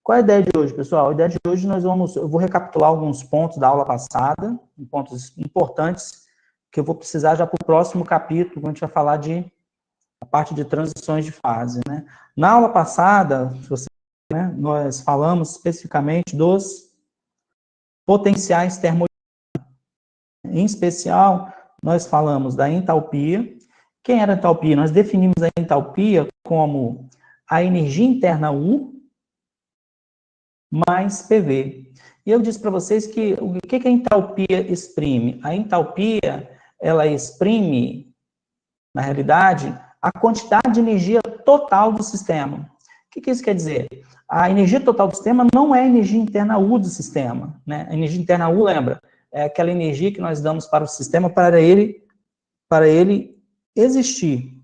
Qual é a ideia de hoje, pessoal? A ideia de hoje eu vou recapitular alguns pontos da aula passada, pontos importantes que eu vou precisar já para o próximo capítulo, quando a gente vai falar a parte de transições de fase, né? Na aula passada, nós falamos especificamente dos potenciais termodinâmicos. Em especial, nós falamos da entalpia. Quem era a entalpia? Nós definimos a entalpia como a energia interna U mais PV. E eu disse para vocês que o que a entalpia exprime? A entalpia, ela exprime, na realidade, a quantidade de energia total do sistema. O que isso quer dizer? A energia total do sistema não é a energia interna U do sistema, né? A energia interna U, lembra, é aquela energia que nós damos para o sistema para ele existir.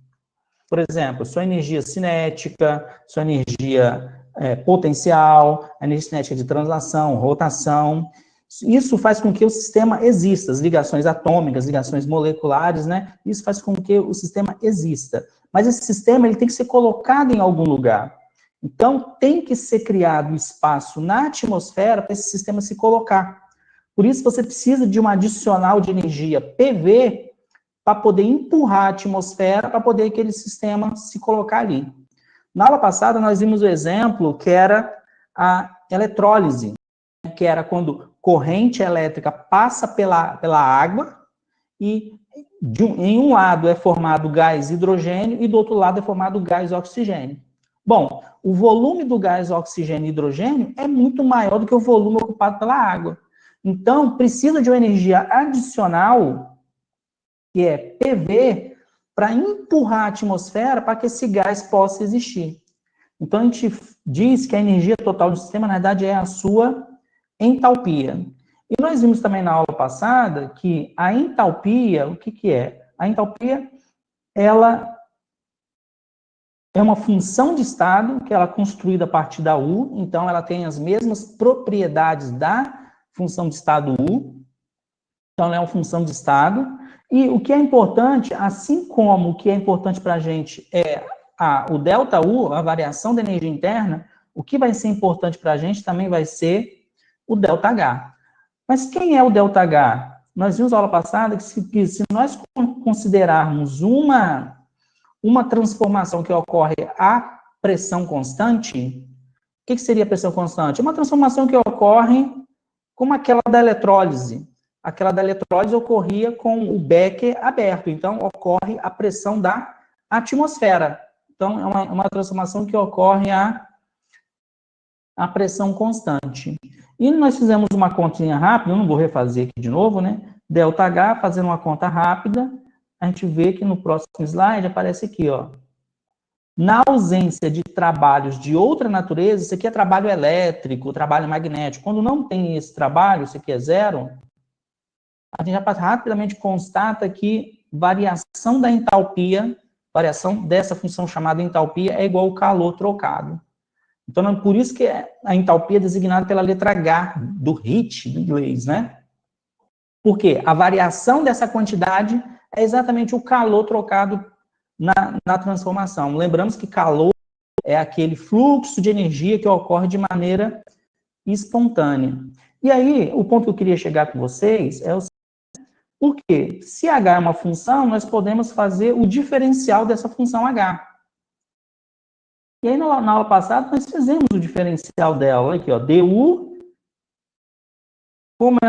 Por exemplo, sua energia cinética, sua energia potencial, a energia cinética de translação, rotação. Isso faz com que o sistema exista, as ligações atômicas, ligações moleculares, né? Isso faz com que o sistema exista. Mas esse sistema ele tem que ser colocado em algum lugar. Então, tem que ser criado um espaço na atmosfera para esse sistema se colocar. Por isso, você precisa de um adicional de energia PV para poder empurrar a atmosfera, para poder aquele sistema se colocar ali. Na aula passada, nós vimos o exemplo que era a eletrólise, que era quando corrente elétrica passa pela água e em um lado é formado gás hidrogênio e do outro lado é formado gás oxigênio. Bom, o volume do gás oxigênio e hidrogênio é muito maior do que o volume ocupado pela água. Então, precisa de uma energia adicional, que é PV, para empurrar a atmosfera para que esse gás possa existir. Então, a gente diz que a energia total do sistema, na verdade, é a sua entalpia. E nós vimos também na aula passada que a entalpia, o que é? A entalpia, ela é uma função de estado, que ela é construída a partir da U, então ela tem as mesmas propriedades da função de estado U, então ela é uma função de estado, e o que é importante, assim como o que é importante para a gente é o ΔU, a variação da energia interna, o que vai ser importante para a gente também vai ser o ΔH. Mas quem é o ΔH? Nós vimos na aula passada que se nós considerarmos uma transformação que ocorre a pressão constante, o que seria a pressão constante? É uma transformação que ocorre como aquela da eletrólise. Aquela da eletrólise ocorria com o becker aberto, então ocorre a pressão da atmosfera. Então, é uma transformação que ocorre a pressão constante. E nós fizemos uma continha rápida, eu não vou refazer aqui de novo, né? ΔH, fazendo uma conta rápida, a gente vê que no próximo slide aparece aqui, ó. Na ausência de trabalhos de outra natureza, isso aqui é trabalho elétrico, trabalho magnético. Quando não tem esse trabalho, isso aqui é zero, a gente já rapidamente constata que variação da entalpia, variação dessa função chamada entalpia, é igual ao calor trocado. Então, por isso que a entalpia é designada pela letra H, do HIT, do inglês, né? Por quê? A variação dessa quantidade é exatamente o calor trocado na transformação. Lembramos que calor é aquele fluxo de energia que ocorre de maneira espontânea. E aí, o ponto que eu queria chegar com vocês é o seguinte: por quê? Se H é uma função, nós podemos fazer o diferencial dessa função H. E aí, na aula passada, nós fizemos o diferencial dela. Olha aqui, ó, du, como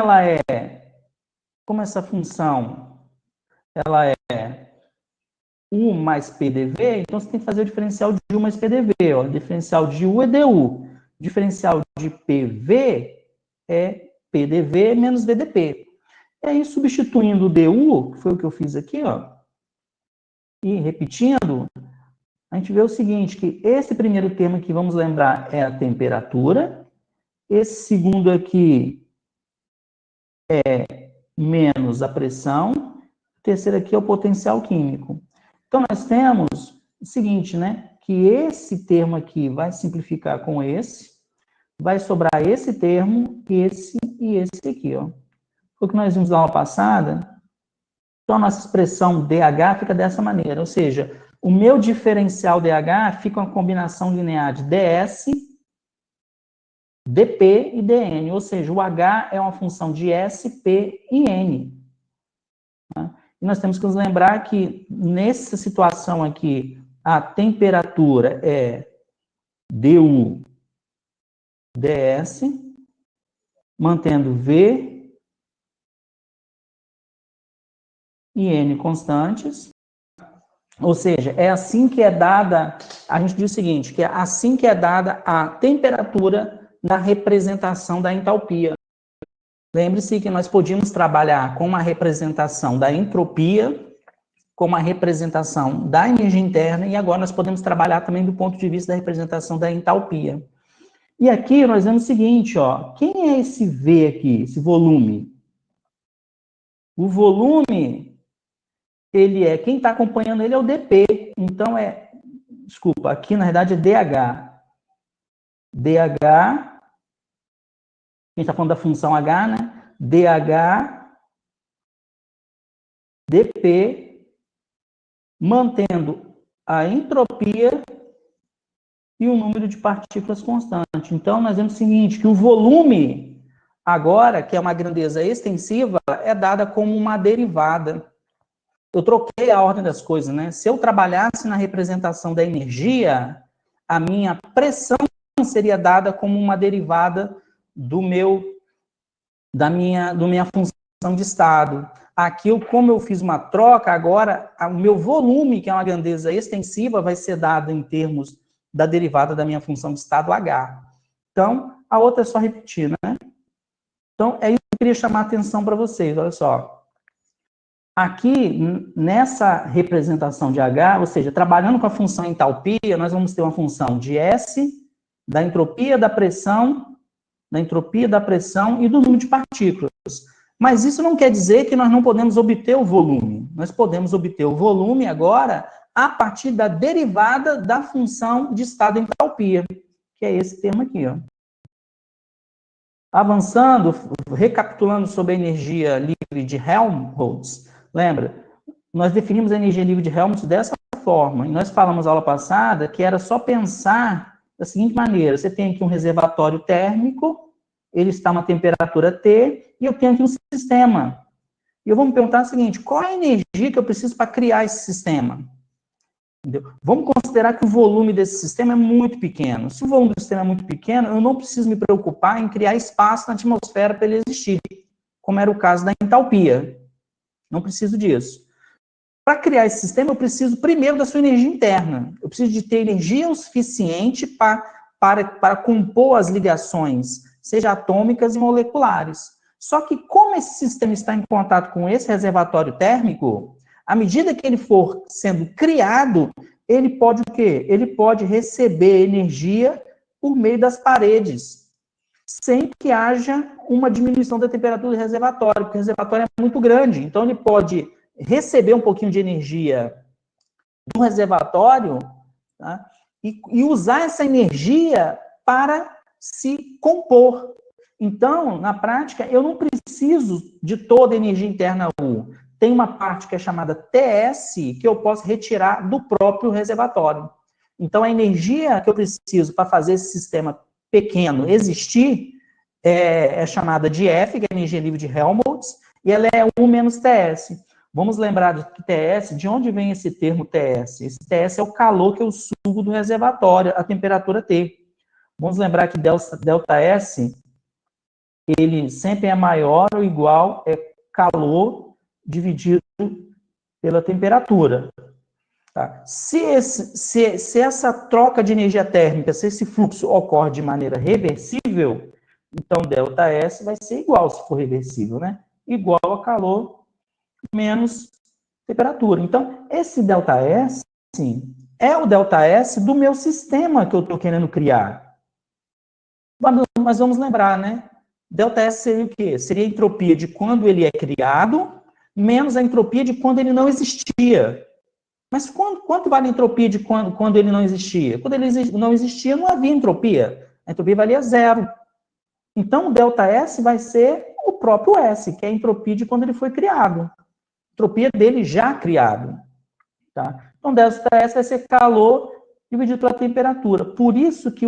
essa função, ela é U mais PDV, então você tem que fazer o diferencial de U mais PDV. Ó. O diferencial de U é du. O diferencial de PV é PDV menos VDP. E aí, substituindo o du, que foi o que eu fiz aqui, ó, e repetindo, a gente vê o seguinte, que esse primeiro termo aqui, vamos lembrar, é a temperatura. Esse segundo aqui é menos a pressão. O terceiro aqui é o potencial químico. Então, nós temos o seguinte, né? Que esse termo aqui vai simplificar com esse, vai sobrar esse termo, esse e esse aqui, ó. Foi o que nós vimos na aula passada. Então, a nossa expressão DH fica dessa maneira, ou seja, o meu diferencial DH fica uma combinação linear de ds dP e dN, ou seja, o H é uma função de S, P e N. Tá? E nós temos que nos lembrar que, nessa situação aqui, a temperatura é dU ds, mantendo V e N constantes. Ou seja, é assim que é dada, a gente diz o seguinte, que é assim que é dada a temperatura na representação da entalpia. Lembre-se que nós podíamos trabalhar com uma representação da entropia, com uma representação da energia interna, e agora nós podemos trabalhar também do ponto de vista da representação da entalpia. E aqui nós vemos o seguinte, ó, quem é esse V aqui, esse volume? O volume, quem está acompanhando ele é o dP, então desculpa, aqui na verdade é DH. DH, a gente está falando da função H, né? DH, dP, mantendo a entropia e o número de partículas constante. Então, nós vemos o seguinte, que o volume, agora, que é uma grandeza extensiva, é dada como uma derivada. Eu troquei a ordem das coisas, né? Se eu trabalhasse na representação da energia, a minha pressão seria dada como uma derivada da minha função de estado. Aqui, como eu fiz uma troca, agora o meu volume, que é uma grandeza extensiva, vai ser dado em termos da derivada da minha função de estado H. Então, a outra é só repetir, né? Então, é isso que eu queria chamar a atenção para vocês, olha só. Aqui, nessa representação de H, ou seja, trabalhando com a função entalpia, nós vamos ter uma função de S, da entropia da pressão e do número de partículas. Mas isso não quer dizer que nós não podemos obter o volume. Nós podemos obter o volume agora a partir da derivada da função de estado entalpia, que é esse termo aqui, ó. Avançando, recapitulando sobre a energia livre de Helmholtz, lembra? Nós definimos a energia livre de Helmholtz dessa forma, e nós falamos na aula passada que era só pensar da seguinte maneira: você tem aqui um reservatório térmico, ele está a uma temperatura T, e eu tenho aqui um sistema. E eu vou me perguntar o seguinte: qual é a energia que eu preciso para criar esse sistema? Entendeu? Vamos considerar que o volume desse sistema é muito pequeno. Se o volume do sistema é muito pequeno, eu não preciso me preocupar em criar espaço na atmosfera para ele existir, como era o caso da entalpia. Não preciso disso. Para criar esse sistema, eu preciso primeiro da sua energia interna. Eu preciso de ter energia o suficiente para compor as ligações, seja atômicas e moleculares. Só que como esse sistema está em contato com esse reservatório térmico, à medida que ele for sendo criado, ele pode o quê? Ele pode receber energia por meio das paredes, sem que haja uma diminuição da temperatura do reservatório, porque o reservatório é muito grande. Então, ele pode receber um pouquinho de energia do reservatório, tá? e usar essa energia para se compor. Então, na prática, eu não preciso de toda a energia interna U. Tem uma parte que é chamada TS, que eu posso retirar do próprio reservatório. Então, a energia que eu preciso para fazer esse sistema pequeno existir é chamada de F, que é a energia livre de Helmholtz, e ela é U menos TS. Vamos lembrar de TS, de onde vem esse termo TS? Esse TS é o calor que eu sugo do reservatório, a temperatura T. Vamos lembrar que delta S, ele sempre é maior ou igual, calor dividido pela temperatura. Tá? Se essa troca de energia térmica, se esse fluxo ocorre de maneira reversível, então ΔS vai ser igual, se for reversível, né? Igual a calor menos temperatura. Então, esse ΔS, sim, é o ΔS do meu sistema que eu estou querendo criar. Mas vamos lembrar, né? ΔS seria o quê? Seria a entropia de quando ele é criado, menos a entropia de quando ele não existia. Mas quanto vale a entropia de quando ele não existia? Quando ele não existia, não havia entropia. A entropia valia zero. Então, o ΔS vai ser o próprio S, que é a entropia de quando ele foi criado. A entropia dele já criado. Tá? Então, ΔS vai ser calor dividido pela temperatura. Por isso que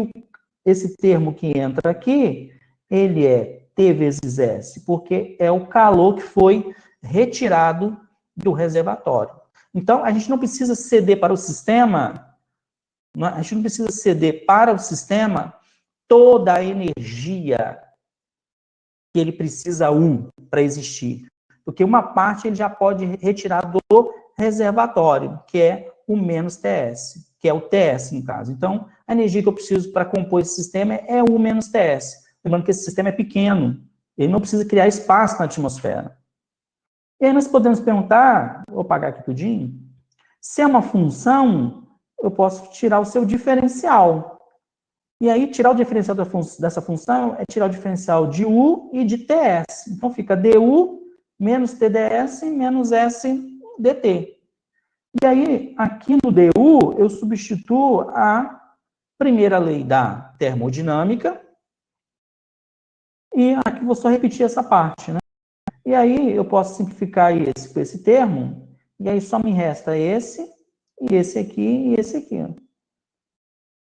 esse termo que entra aqui, ele é T vezes S, porque é o calor que foi retirado do reservatório. Então, a gente não precisa ceder para o sistema, a gente não precisa ceder para o sistema toda a energia que ele precisa para existir. Porque uma parte ele já pode retirar do reservatório, que é o menos TS, que é o TS, no caso. Então, a energia que eu preciso para compor esse sistema é U menos TS. Lembrando que esse sistema é pequeno, ele não precisa criar espaço na atmosfera. E aí nós podemos perguntar, vou apagar aqui tudinho, se é uma função, eu posso tirar o seu diferencial. E aí, tirar o diferencial dessa função é tirar o diferencial de U e de TS. Então, fica DU menos TDS menos S dt. E aí, aqui no DU, eu substituo a primeira lei da termodinâmica. E aqui vou só repetir essa parte, né? E aí, eu posso simplificar esse com esse termo. E aí, só me resta esse, e esse aqui, e esse aqui.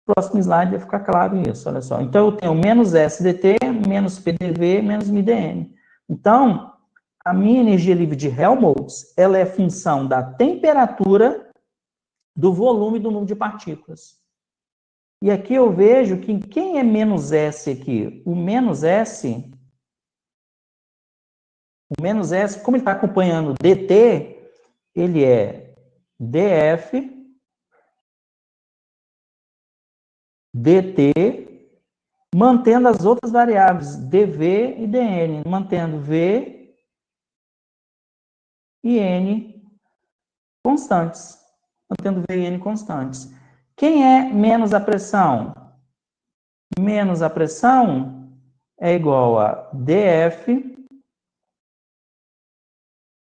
Próximo slide vai ficar claro isso, olha só. Então, eu tenho menos SDT, menos PDV, menos MDN. Então, a minha energia livre de Helmholtz, ela é função da temperatura, do volume e do número de partículas. E aqui eu vejo que quem é menos S aqui? O menos S, como ele está acompanhando DT, ele é DF, dt, mantendo as outras variáveis, dv e dn, mantendo v e n constantes. Mantendo v e n constantes. Quem é menos a pressão? Menos a pressão é igual a df,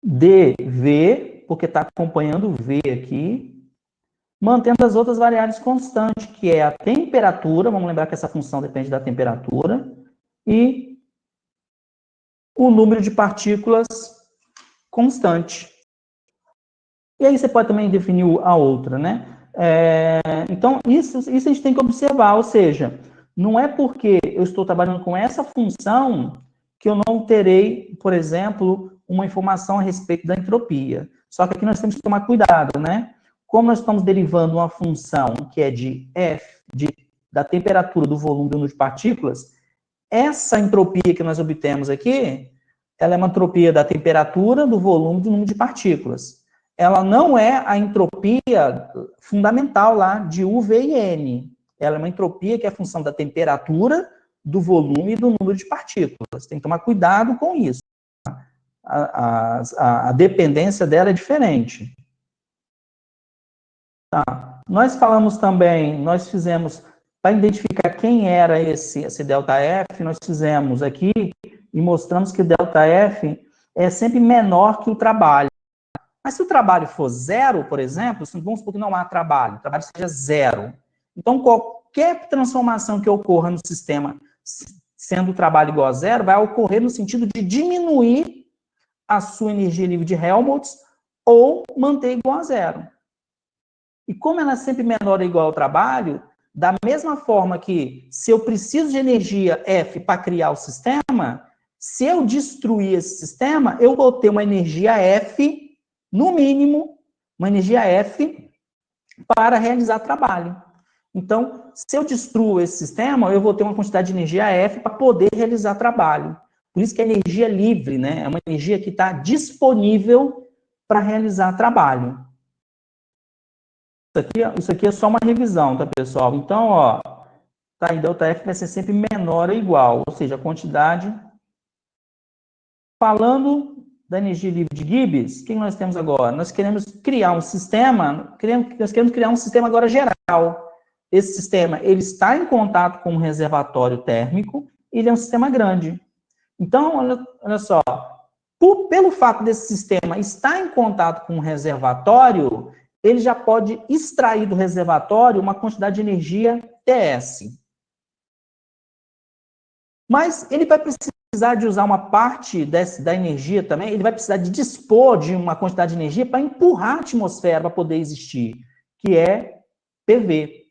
dv, porque está acompanhando v aqui, mantendo as outras variáveis constantes, que é a temperatura, vamos lembrar que essa função depende da temperatura, e o número de partículas constante. E aí você pode também definir a outra, né? Então, isso a gente tem que observar, ou seja, não é porque eu estou trabalhando com essa função que eu não terei, por exemplo, uma informação a respeito da entropia. Só que aqui nós temos que tomar cuidado, né? Como nós estamos derivando uma função que é de F, da temperatura, do volume do número de partículas, essa entropia que nós obtemos aqui, ela é uma entropia da temperatura, do volume e do número de partículas. Ela não é a entropia fundamental lá de U, V e N. Ela é uma entropia que é a função da temperatura, do volume e do número de partículas. Tem que tomar cuidado com isso. A dependência dela é diferente. Tá. Nós falamos também, nós fizemos, para identificar quem era esse ΔF, nós fizemos aqui e mostramos que o ΔF é sempre menor que o trabalho. Mas se o trabalho for zero, por exemplo, vamos supor que não há trabalho, o trabalho seja zero. Então, qualquer transformação que ocorra no sistema, sendo o trabalho igual a zero, vai ocorrer no sentido de diminuir a sua energia livre de Helmholtz ou manter igual a zero. E como ela é sempre menor ou igual ao trabalho, da mesma forma que se eu preciso de energia F para criar o sistema, se eu destruir esse sistema, eu vou ter uma energia F, no mínimo, uma energia F para realizar trabalho. Então, se eu destruo esse sistema, eu vou ter uma quantidade de energia F para poder realizar trabalho. Por isso que a energia livre, né, é uma energia que está disponível para realizar trabalho. Isso aqui é só uma revisão, tá, pessoal? Então, ó, tá, em ΔF vai ser sempre menor ou igual, ou seja, a quantidade. Falando da energia livre de Gibbs, o que nós temos agora? Nós queremos criar um sistema, nós queremos criar um sistema agora geral. Esse sistema, ele está em contato com um reservatório térmico, ele é um sistema grande. Então, olha só, pelo fato desse sistema estar em contato com um reservatório, ele já pode extrair do reservatório uma quantidade de energia TS. Mas ele vai precisar de usar uma parte da energia também, ele vai precisar de dispor de uma quantidade de energia para empurrar a atmosfera para poder existir, que é PV.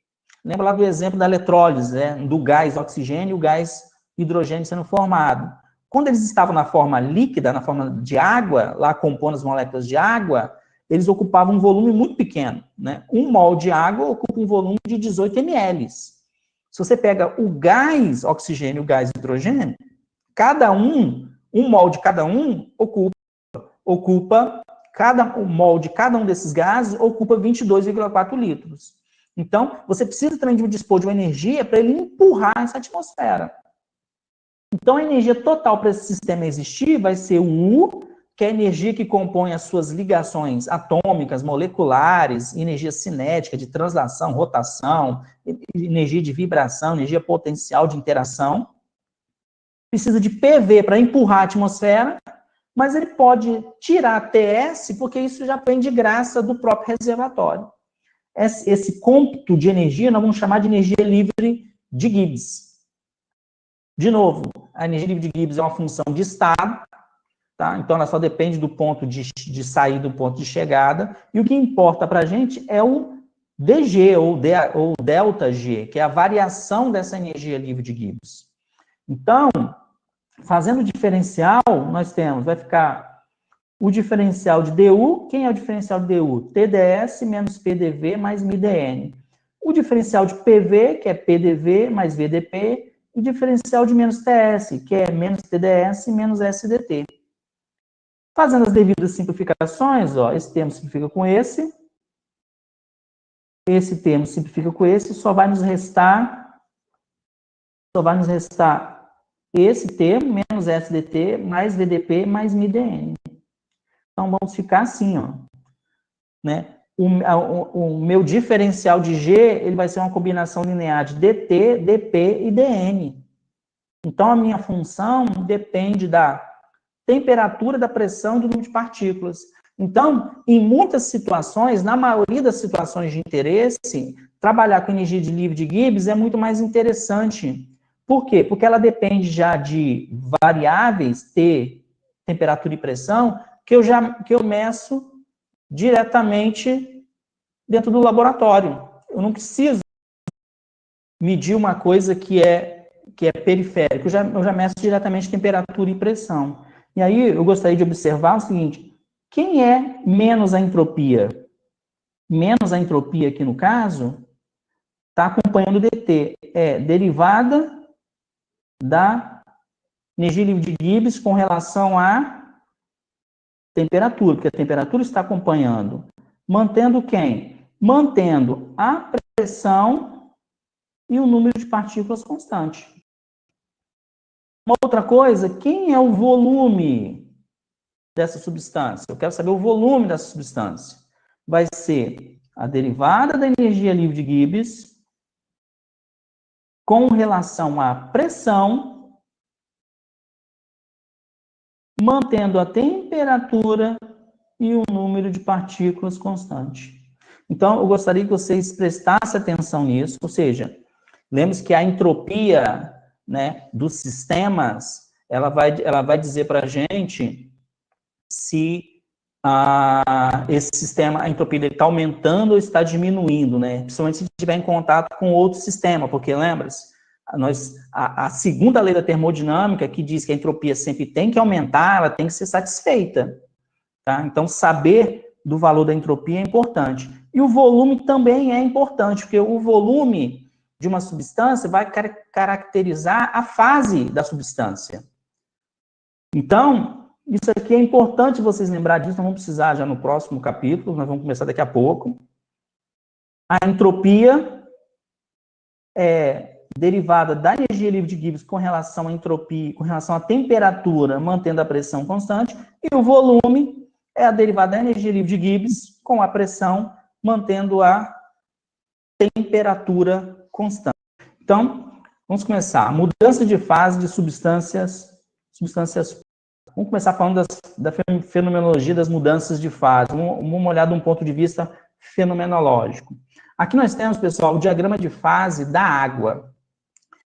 Lembra lá do exemplo da eletrólise, né? Do gás oxigênio e o gás hidrogênio sendo formado. Quando eles estavam na forma líquida, na forma de água, lá compondo as moléculas de água, eles ocupavam um volume muito pequeno, né? 1 mol de água ocupa um volume de 18 ml. Se você pega o gás oxigênio e o gás hidrogênio, cada um mol de cada um ocupa o mol de cada um desses gases ocupa 22,4 litros. Então, você precisa também dispor de uma energia para ele empurrar essa atmosfera. Então, a energia total para esse sistema existir vai ser o U, que é a energia que compõe as suas ligações atômicas, moleculares, energia cinética, de translação, rotação, energia de vibração, energia potencial de interação. Precisa de PV para empurrar a atmosfera, mas ele pode tirar TS, porque isso já vem de graça do próprio reservatório. Esse cômputo de energia nós vamos chamar de energia livre de Gibbs. De novo, a energia livre de Gibbs é uma função de estado, tá? Então ela só depende do ponto de saída do ponto de chegada, e o que importa para a gente é o dG, ou ΔG, que é a variação dessa energia livre de Gibbs. Então, fazendo o diferencial, nós temos, vai ficar o diferencial de DU. Quem é o diferencial de DU? TdS menos PDV mais μdN. O diferencial de PV, que é PDV mais VDP, e o diferencial de menos TS, que é menos TdS menos SDT. Fazendo as devidas simplificações, ó, esse termo simplifica com esse termo simplifica com esse, só vai nos restar esse termo, menos SDT, mais VDP, mais μdN. Então, vamos ficar assim, ó, né? O meu diferencial de G, ele vai ser uma combinação linear de DT, DP e DN. Então, a minha função depende da temperatura, da pressão e do número de partículas. Então, em muitas situações, na maioria das situações de interesse, trabalhar com energia livre de Gibbs é muito mais interessante. Por quê? Porque ela depende já de variáveis, T, temperatura e pressão, que eu meço diretamente dentro do laboratório. Eu não preciso medir uma coisa que é periférica, eu já meço diretamente temperatura e pressão. E aí eu gostaria de observar o seguinte: quem é menos a entropia? Menos a entropia aqui no caso, está acompanhando o DT, é derivada da energia livre de Gibbs com relação à temperatura, porque a temperatura está acompanhando. Mantendo quem? Mantendo a pressão e o número de partículas constante. Uma outra coisa, quem é o volume dessa substância? Eu quero saber o volume dessa substância. Vai ser a derivada da energia livre de Gibbs com relação à pressão, mantendo a temperatura e o número de partículas constante. Então, eu gostaria que vocês prestassem atenção nisso, ou seja, lembre-se que a entropia, né, dos sistemas, ela vai dizer para a gente se esse sistema, a entropia está aumentando ou está diminuindo, né? Principalmente se estiver em contato com outro sistema, porque lembra-se, a segunda lei da termodinâmica, que diz que a entropia sempre tem que aumentar, ela tem que ser satisfeita. Tá? Então, saber do valor da entropia é importante. E o volume também é importante, porque o volume de uma substância vai caracterizar a fase da substância. Então, isso aqui é importante vocês lembrarem disso, nós vamos precisar já no próximo capítulo, nós vamos começar daqui a pouco. A entropia é derivada da energia livre de Gibbs com relação à entropia, com relação à temperatura, mantendo a pressão constante, e o volume é a derivada da energia livre de Gibbs com a pressão, mantendo a temperatura constante. Então, vamos começar. Mudança de fase de substâncias. Vamos começar falando da fenomenologia das mudanças de fase. Vamos olhar de um ponto de vista fenomenológico. Aqui nós temos, pessoal, o diagrama de fase da água.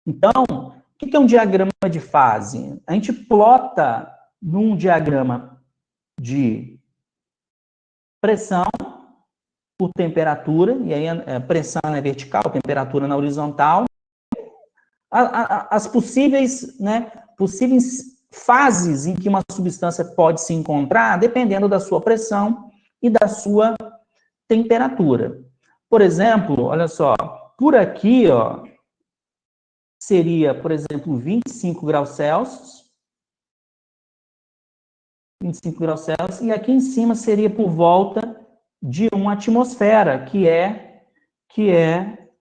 Então, o que é um diagrama de fase? A gente plota num diagrama de pressão, por temperatura, e aí a pressão é vertical, temperatura na horizontal. As possíveis, né, possíveis fases em que uma substância pode se encontrar, dependendo da sua pressão e da sua temperatura. Por exemplo, olha só, por aqui, ó, seria, por exemplo, 25 graus Celsius, 25 graus Celsius, e aqui em cima seria por volta de uma atmosfera, que é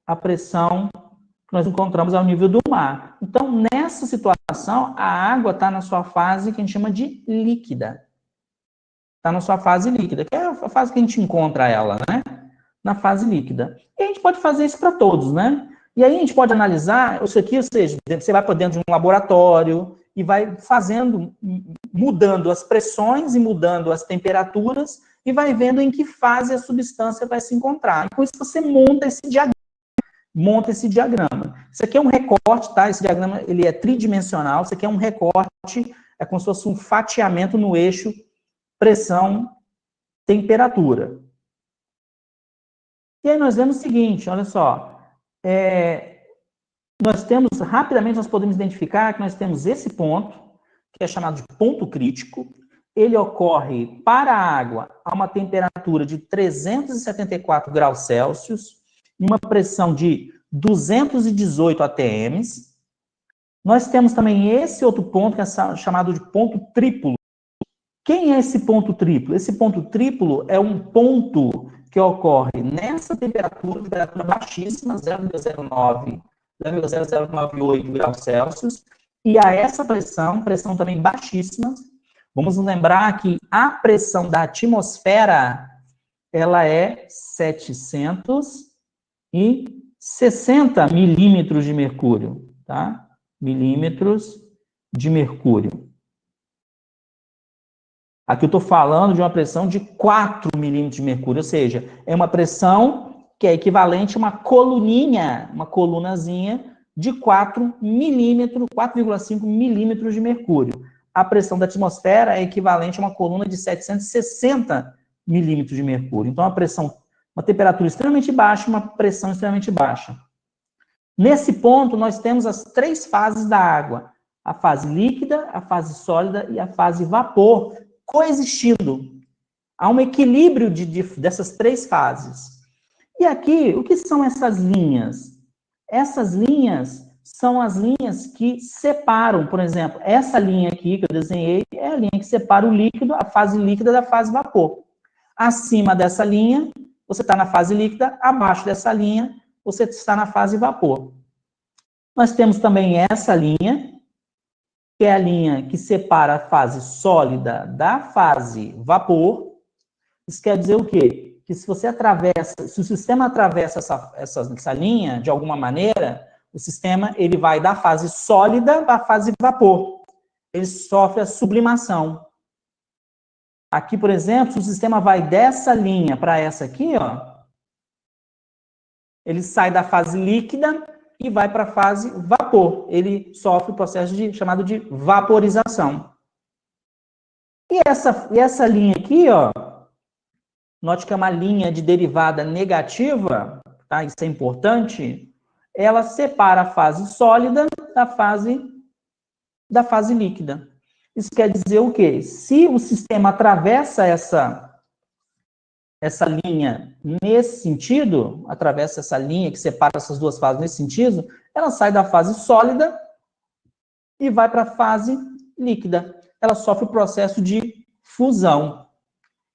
a pressão que nós encontramos ao nível do mar. Então, nessa situação, a água está na sua fase que a gente chama de líquida. Está na sua fase líquida, que é a fase que a gente encontra ela, né? Na fase líquida. E a gente pode fazer isso para todos, né? E aí a gente pode analisar isso aqui, ou seja, você vai para dentro de um laboratório e vai fazendo, mudando as pressões e mudando as temperaturas e vai vendo em que fase a substância vai se encontrar. E com isso você monta esse diagrama. Isso aqui é um recorte, tá? Esse diagrama ele é tridimensional, isso aqui é um recorte, é como se fosse um fatiamento no eixo pressão, temperatura. E aí nós vemos o seguinte, olha só, nós temos, rapidamente nós podemos identificar que nós temos esse ponto, que é chamado de ponto crítico, ele ocorre para a água a uma temperatura de 374 graus Celsius, e uma pressão de 218 atm. Nós temos também esse outro ponto, que é chamado de ponto triplo. Quem é esse ponto triplo? Esse ponto triplo é um ponto que ocorre nessa temperatura baixíssima, 0,098 graus Celsius, e a essa pressão também baixíssima. Vamos lembrar que a pressão da atmosfera, ela é 760 milímetros de mercúrio, tá? Milímetros de mercúrio. Aqui eu estou falando de uma pressão de 4 milímetros de mercúrio, ou seja, é uma pressão que é equivalente a uma colunazinha de 4 milímetros, 4,5 milímetros de mercúrio. A pressão da atmosfera é equivalente a uma coluna de 760 milímetros de mercúrio. Então, uma temperatura extremamente baixa, uma pressão extremamente baixa. Nesse ponto, nós temos as 3 fases da água: a fase líquida, a fase sólida e a fase vapor, coexistindo. Há um equilíbrio dessas 3 fases. E aqui, o que são essas linhas? Essas linhas são as linhas que separam, por exemplo, essa linha aqui que eu desenhei é a linha que separa o líquido, a fase líquida da fase vapor. Acima dessa linha, você está na fase líquida, abaixo dessa linha, você está na fase vapor. Nós temos também essa linha, que é a linha que separa a fase sólida da fase vapor. Isso quer dizer o quê? Que se o sistema atravessa essa linha, de alguma maneira, o sistema ele vai da fase sólida para a fase vapor. Ele sofre a sublimação. Aqui, por exemplo, se o sistema vai dessa linha para essa aqui, ó, ele sai da fase líquida e vai para a fase vapor. Ele sofre o processo chamado de vaporização. E essa linha aqui, ó, note que é uma linha de derivada negativa, tá? Isso é importante. Ela separa a fase sólida da fase líquida. Isso quer dizer o quê? Se o sistema atravessa essa linha nesse sentido, atravessa essa linha que separa essas 2 fases nesse sentido, ela sai da fase sólida e vai para a fase líquida. Ela sofre o processo de fusão.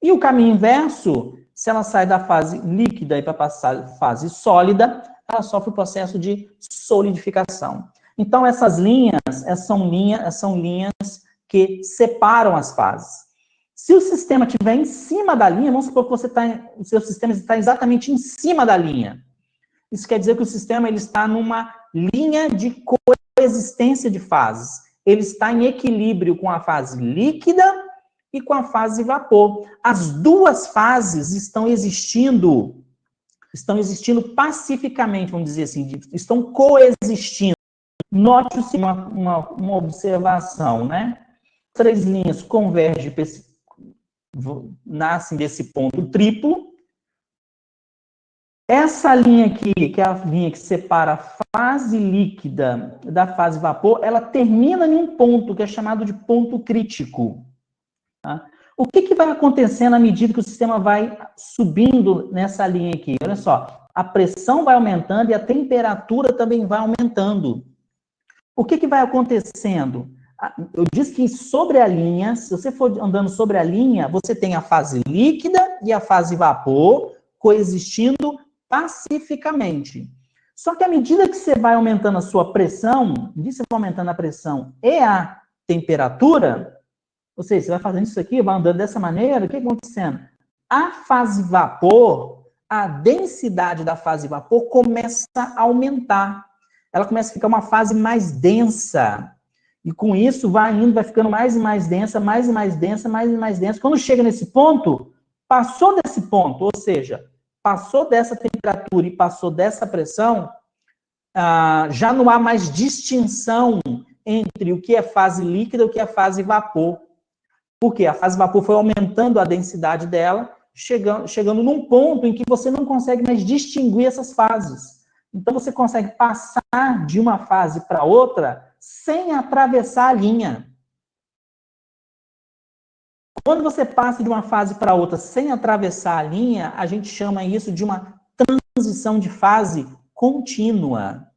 E o caminho inverso, se ela sai da fase líquida e para passar a fase sólida, ela sofre o processo de solidificação. Então, essas linhas são linhas que separam as fases. Se o sistema estiver em cima da linha, vamos supor que o seu sistema está exatamente em cima da linha. Isso quer dizer que o sistema ele está numa linha de coexistência de fases. Ele está em equilíbrio com a fase líquida e com a fase vapor. As 2 fases estão existindo pacificamente, vamos dizer assim, estão coexistindo. Note-se uma observação, né? 3 linhas convergem, nascem desse ponto triplo, Essa linha aqui, que é a linha que separa a fase líquida da fase vapor, ela termina em um ponto que é chamado de ponto crítico. Tá? O que vai acontecendo à medida que o sistema vai subindo nessa linha aqui? Olha só, a pressão vai aumentando e a temperatura também vai aumentando. O que vai acontecendo? Eu disse que sobre a linha, se você for andando sobre a linha, você tem a fase líquida e a fase vapor coexistindo pacificamente. Só que à medida que você vai aumentando a sua pressão, você vai aumentando a pressão e a temperatura, ou seja, você vai fazendo isso aqui, vai andando dessa maneira, o que está acontecendo? A fase vapor, a densidade da fase vapor começa a aumentar. Ela começa a ficar uma fase mais densa. E com isso vai indo, vai ficando mais e mais densa, mais e mais densa, mais e mais densa. Quando chega nesse ponto, passou desse ponto, ou seja, passou dessa temperatura e passou dessa pressão, já não há mais distinção entre o que é fase líquida e o que é fase vapor. Porque a fase vapor foi aumentando a densidade dela, chegando num ponto em que você não consegue mais distinguir essas fases. Então, você consegue passar de uma fase para outra sem atravessar a linha. Quando você passa de uma fase para outra sem atravessar a linha, a gente chama isso de uma transição de fase contínua.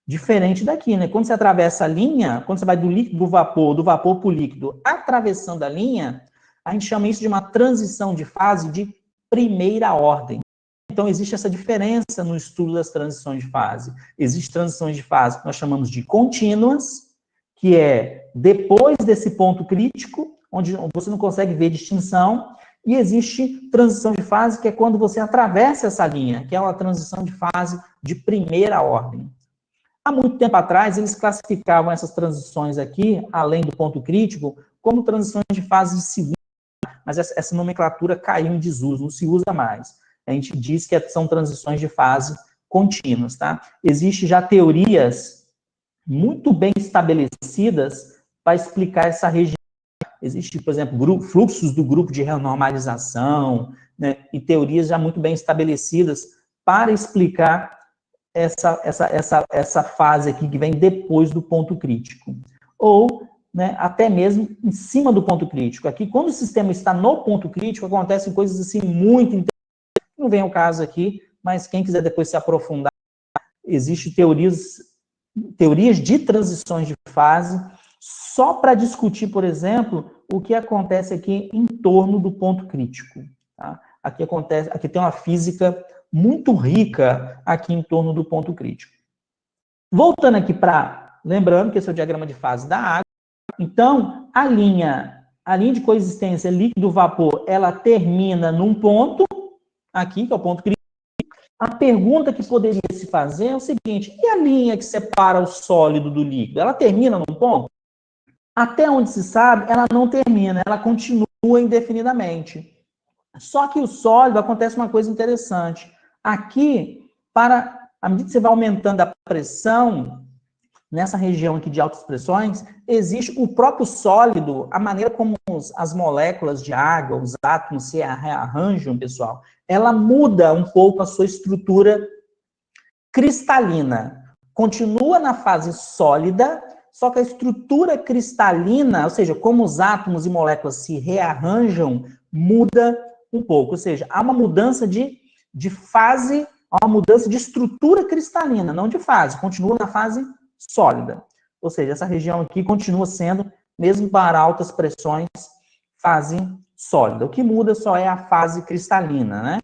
Diferente daqui, né? Quando você atravessa a linha, quando você vai do líquido do vapor para o líquido, atravessando a linha, a gente chama isso de uma transição de fase de primeira ordem. Então, existe essa diferença no estudo das transições de fase. Existem transições de fase que nós chamamos de contínuas, que é depois desse ponto crítico, onde você não consegue ver distinção, e existe transição de fase, que é quando você atravessa essa linha, que é uma transição de fase de primeira ordem. Há muito tempo atrás, eles classificavam essas transições aqui, além do ponto crítico, como transições de fase de segunda, mas essa nomenclatura caiu em desuso, não se usa mais. A gente diz que são transições de fase contínuas, tá? Existem já teorias muito bem estabelecidas para explicar essa região. Existe, por exemplo, fluxos do grupo de renormalização, né, e teorias já muito bem estabelecidas para explicar essa fase aqui que vem depois do ponto crítico. Ou, né, até mesmo em cima do ponto crítico. Aqui, quando o sistema está no ponto crítico, acontecem coisas assim muito interessantes. Não vem ao caso aqui, mas quem quiser depois se aprofundar, existem teorias de transições de fase, só para discutir, por exemplo, o que acontece aqui em torno do ponto crítico. Tá? Aqui tem uma física muito rica aqui em torno do ponto crítico. Voltando aqui lembrando que esse é o diagrama de fase da água. Então, a linha de coexistência líquido-vapor, ela termina num ponto, aqui, que é o ponto crítico. A pergunta que poderia se fazer é o seguinte: e a linha que separa o sólido do líquido? Ela termina num ponto? Até onde se sabe, ela não termina, ela continua indefinidamente. Só que o sólido acontece uma coisa interessante. Aqui, à medida que você vai aumentando a pressão, nessa região aqui de altas pressões, existe o próprio sólido, a maneira como as moléculas de água, os átomos se rearranjam, pessoal, ela muda um pouco a sua estrutura cristalina. Continua na fase sólida, só que a estrutura cristalina, ou seja, como os átomos e moléculas se rearranjam, muda um pouco. Ou seja, há uma mudança de fase, há uma mudança de estrutura cristalina, não de fase, continua na fase sólida. Ou seja, essa região aqui continua sendo, mesmo para altas pressões, fase sólida. O que muda só é a fase cristalina, né?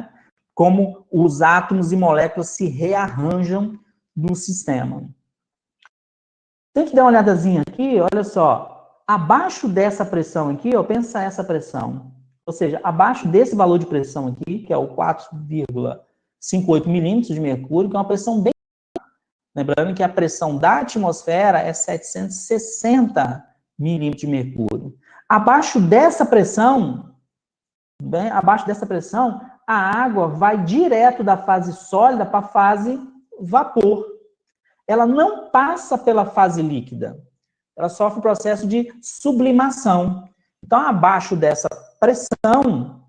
Como os átomos e moléculas se rearranjam no sistema. Tem que dar uma olhadazinha aqui, olha só. Abaixo dessa pressão aqui, ó, pensa essa pressão. Ou seja, abaixo desse valor de pressão aqui, que é o 4,58 milímetros de mercúrio, que é uma pressão bem... Lembrando que a pressão da atmosfera é 760 milímetros de mercúrio. Abaixo dessa pressão, a água vai direto da fase sólida para a fase vapor. Ela não passa pela fase líquida. Ela sofre um processo de sublimação. Então, abaixo dessa pressão,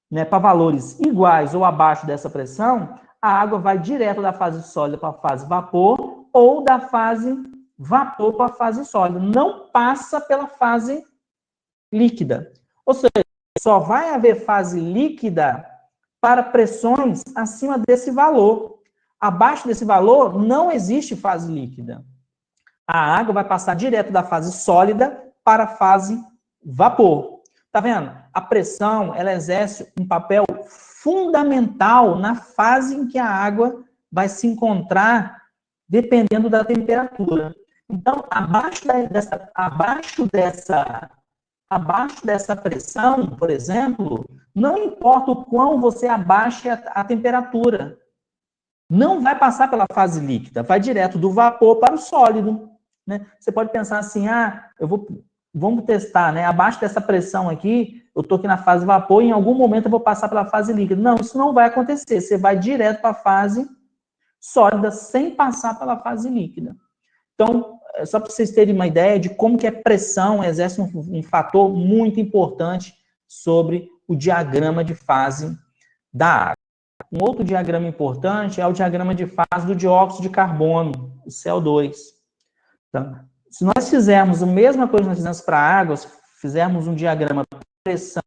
né, para valores iguais ou abaixo dessa pressão, a água vai direto da fase sólida para a fase vapor, ou da fase vapor para a fase sólida. Não passa pela fase líquida. Ou seja, só vai haver fase líquida para pressões acima desse valor. Abaixo desse valor, não existe fase líquida. A água vai passar direto da fase sólida para a fase vapor. Tá vendo? A pressão, ela exerce um papel fundamental na fase em que a água vai se encontrar, dependendo da temperatura. Então, abaixo dessa pressão, por exemplo, não importa o quão você abaixe a temperatura, não vai passar pela fase líquida, vai direto do vapor para o sólido. Né? Você pode pensar assim, vamos testar, né? Abaixo dessa pressão aqui, eu estou aqui na fase vapor e em algum momento eu vou passar pela fase líquida. Não, isso não vai acontecer. Você vai direto para a fase sólida sem passar pela fase líquida. Então, só para vocês terem uma ideia de como que a pressão exerce um fator muito importante sobre o diagrama de fase da água. Um outro diagrama importante é o diagrama de fase do dióxido de carbono, o CO2. Então, se nós fizermos a mesma coisa que nós fizemos para a água, se fizermos um diagrama de pressão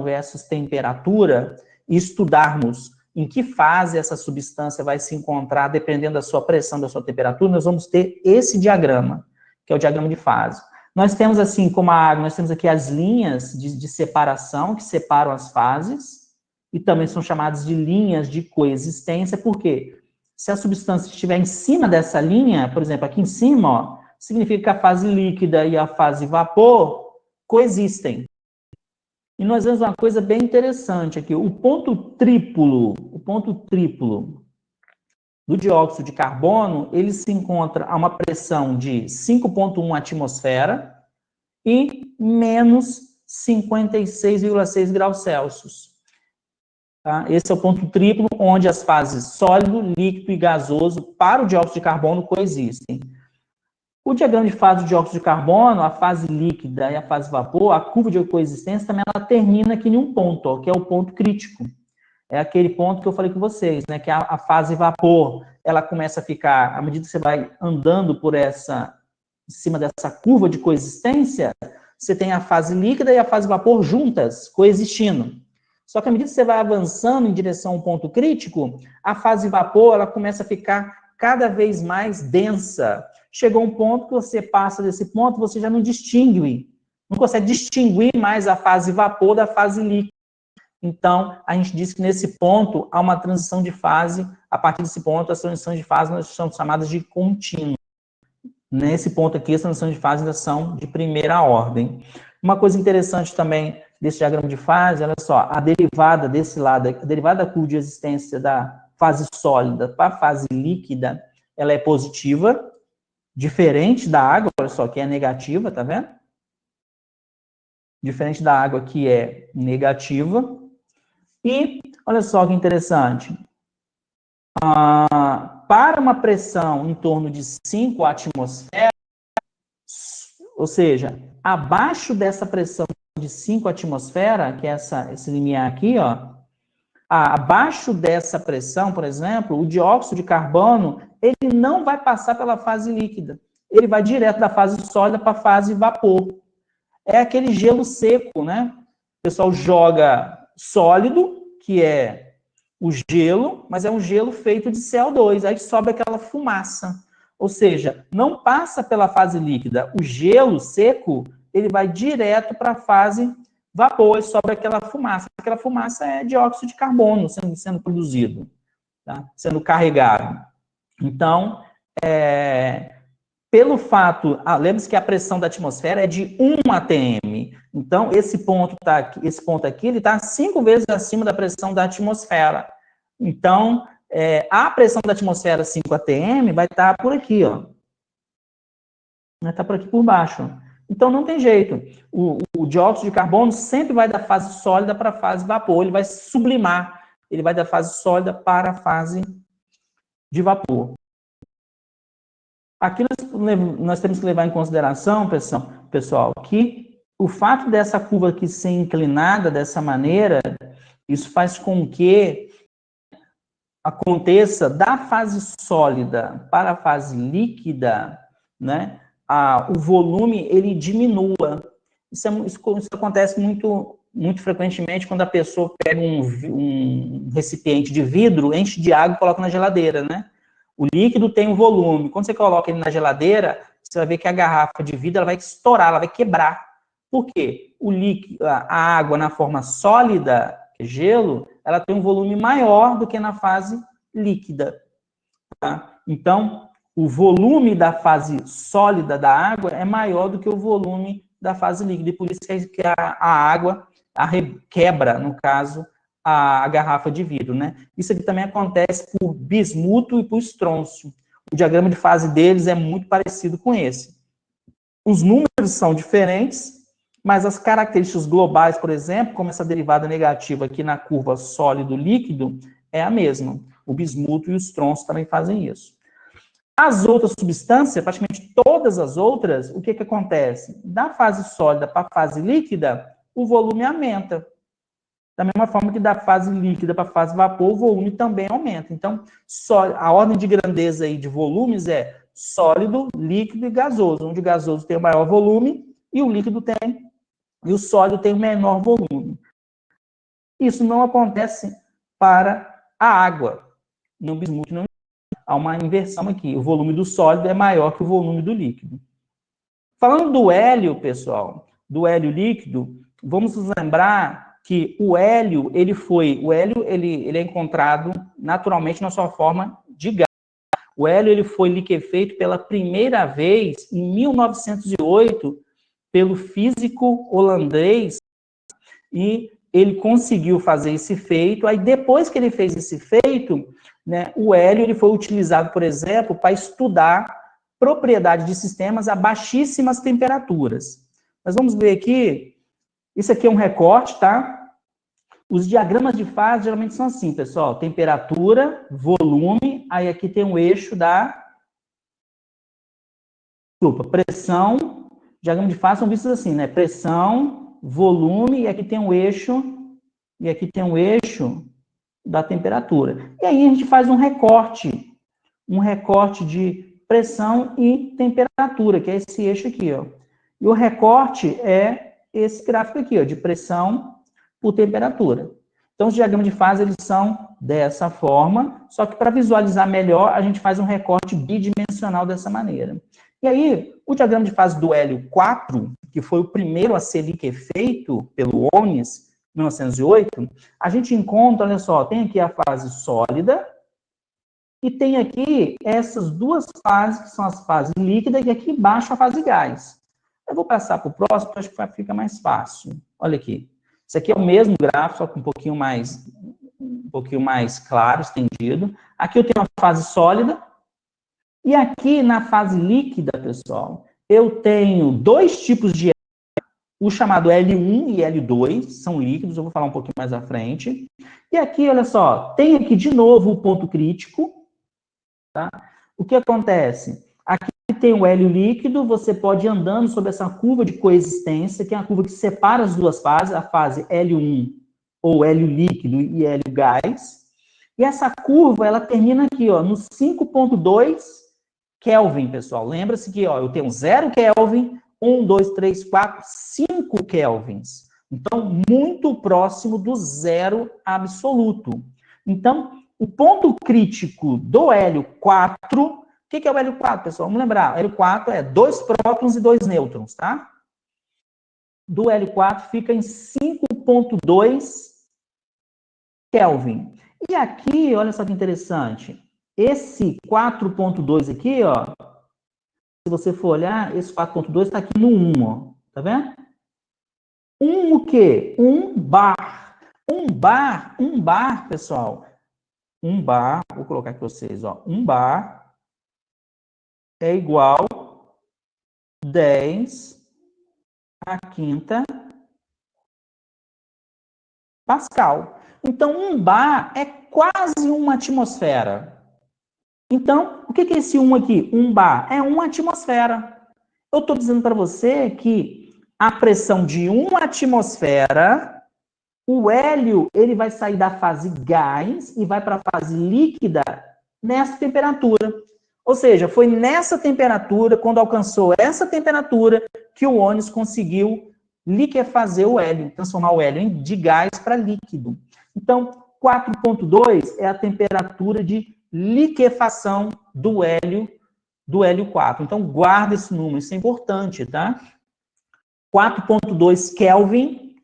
versus temperatura, e estudarmos em que fase essa substância vai se encontrar, dependendo da sua pressão, da sua temperatura, nós vamos ter esse diagrama, que é o diagrama de fase. Nós temos, assim, como a água, nós temos aqui as linhas de separação, que separam as fases, e também são chamadas de linhas de coexistência, porque se a substância estiver em cima dessa linha, por exemplo, aqui em cima, ó, significa que a fase líquida e a fase vapor coexistem. E nós vemos uma coisa bem interessante aqui, o ponto triplo do dióxido de carbono, ele se encontra a uma pressão de 5,1 atmosfera e menos 56,6 graus Celsius. Tá? Esse é o ponto triplo, onde as fases sólido, líquido e gasoso para o dióxido de carbono coexistem. O diagrama de fase do dióxido de carbono, a fase líquida e a fase vapor, a curva de coexistência também ela termina aqui em um ponto, ó, que é o ponto crítico. É aquele ponto que eu falei com vocês, né, que a fase vapor, ela começa a ficar, à medida que você vai andando em cima dessa curva de coexistência, você tem a fase líquida e a fase vapor juntas, coexistindo. Só que à medida que você vai avançando em direção ao ponto crítico, a fase vapor, ela começa a ficar cada vez mais densa. Chegou um ponto que você passa desse ponto, você já não consegue distinguir mais a fase vapor da fase líquida. Então, a gente diz que nesse ponto há uma transição de fase, a partir desse ponto, as transições de fase nós são chamadas de contínuas. Nesse ponto aqui, as transições de fase ainda são de primeira ordem. Uma coisa interessante também desse diagrama de fase, olha só, a derivada desse lado, a derivada da curva de existência da fase sólida para a fase líquida, ela é positiva, diferente da água, olha só, que é negativa, tá vendo? Diferente da água, que é negativa. E, olha só que interessante, para uma pressão em torno de 5 atmosferas, ou seja, abaixo dessa pressão de 5 atmosferas, que é esse limiar aqui, ó, abaixo dessa pressão, por exemplo, o dióxido de carbono, ele não vai passar pela fase líquida. Ele vai direto da fase sólida para a fase vapor. É aquele gelo seco, né? O pessoal joga sólido, que é o gelo, mas é um gelo feito de CO2. Aí sobe aquela fumaça. Ou seja, não passa pela fase líquida. O gelo seco, ele vai direto para a fase vapor e sobe aquela fumaça. Aquela fumaça é dióxido de carbono sendo produzido, tá? Sendo carregado. Então, pelo fato, lembre-se que a pressão da atmosfera é de 1 atm. Então, esse ponto aqui, ele está 5 vezes acima da pressão da atmosfera. Então, a pressão da atmosfera 5 atm vai estar por aqui, ó. Vai estar por aqui por baixo. Então, não tem jeito. O dióxido de carbono sempre vai da fase sólida para a fase vapor. Ele vai sublimar. Ele vai da fase sólida para a fase de vapor. Aqui nós temos que levar em consideração, pessoal, que o fato dessa curva aqui ser inclinada dessa maneira, isso faz com que aconteça da fase sólida para a fase líquida, né, o volume ele diminua. Isso acontece muito frequentemente quando a pessoa pega um recipiente de vidro, enche de água e coloca na geladeira, né? O líquido tem um volume. Quando você coloca ele na geladeira, você vai ver que a garrafa de vidro ela vai estourar, ela vai quebrar. Por quê? O líquido, a água na forma sólida, que é gelo, ela tem um volume maior do que na fase líquida. Tá? Então, o volume da fase sólida da água é maior do que o volume da fase líquida. E por isso que a água quebra, no caso, a garrafa de vidro, né? Isso aqui também acontece por bismuto e por estrôncio. O diagrama de fase deles é muito parecido com esse. Os números são diferentes, mas as características globais, por exemplo, como essa derivada negativa aqui na curva sólido-líquido, é a mesma. O bismuto e o estrôncio também fazem isso. As outras substâncias, praticamente todas as outras, o que acontece? Da fase sólida para a fase líquida, o volume aumenta. Da mesma forma que da fase líquida para a fase vapor, o volume também aumenta. Então, a ordem de grandeza aí de volumes é sólido, líquido e gasoso, onde o gasoso tem o maior volume e o sólido tem o menor volume. Isso não acontece para a água. No bismuto não há uma inversão aqui. O volume do sólido é maior que o volume do líquido. Falando do hélio, pessoal, do hélio líquido, vamos nos lembrar que o hélio, ele é encontrado naturalmente na sua forma de gás. O hélio ele foi liquefeito pela primeira vez em 1908 pelo físico holandês e ele conseguiu fazer esse feito. Aí depois que ele fez esse feito, né, o hélio ele foi utilizado, por exemplo, para estudar propriedade de sistemas a baixíssimas temperaturas. Mas vamos ver aqui, isso aqui é um recorte, tá? Os diagramas de fase geralmente são assim, pessoal, temperatura, volume, aí aqui tem um eixo pressão, diagrama de fase são vistos assim, né? Pressão, volume, e aqui tem um eixo da temperatura. E aí a gente faz um recorte de pressão e temperatura, que é esse eixo aqui, ó. E o recorte é esse gráfico aqui, ó, de pressão por temperatura. Então, os diagramas de fase, eles são dessa forma, só que para visualizar melhor, a gente faz um recorte bidimensional dessa maneira. E aí, o diagrama de fase do hélio 4, que foi o primeiro a ser liquefeito pelo Onnes, em 1908, a gente encontra, olha só, tem aqui a fase sólida, e tem aqui essas duas fases, que são as fases líquidas, e aqui embaixo a fase gás. Eu vou passar para o próximo, que acho que fica mais fácil. Olha aqui. Isso aqui é o mesmo gráfico, só que um pouquinho mais claro, estendido. Aqui eu tenho a fase sólida. E aqui na fase líquida, pessoal, eu tenho dois tipos de hélio, o chamado L1 e L2, são líquidos, eu vou falar um pouquinho mais à frente. E aqui, olha só, tem aqui de novo o ponto crítico. Tá? O que acontece? Aqui tem o hélio líquido, você pode ir andando sobre essa curva de coexistência, que é a curva que separa as duas fases, a fase L1, ou hélio líquido e hélio gás. E essa curva, ela termina aqui, ó, no 5.2 Kelvin, pessoal. Lembra-se que, ó, eu tenho 0 Kelvin, 1, 2, 3, 4, 5 Kelvins. Então, muito próximo do zero absoluto. Então, o ponto crítico do hélio 4, o que é o hélio 4, pessoal? Vamos lembrar, o hélio 4 é 2 prótons e 2 nêutrons, tá? Do hélio 4 fica em 5.2 Kelvin. E aqui, olha só que interessante, esse 4.2 aqui, ó, se você for olhar, esse 4.2 está aqui no 1, ó, tá vendo? O quê? 1 bar. 1 bar, pessoal, 1 bar, vou colocar aqui para vocês, ó, 1 bar é igual 10 à quinta Pascal. Então, 1 bar é quase uma atmosfera. Então, o que é esse 1 aqui? 1 bar é uma atmosfera. Eu estou dizendo para você que a pressão de uma atmosfera O hélio, ele vai sair da fase gás e vai para a fase líquida nessa temperatura. Ou seja, foi nessa temperatura, quando alcançou essa temperatura, que o Ônus conseguiu liquefazer o hélio, transformar o hélio de gás para líquido. Então, 4.2 é a temperatura de liquefação do hélio 4. Então, guarda esse número, isso é importante, tá? 4.2 Kelvin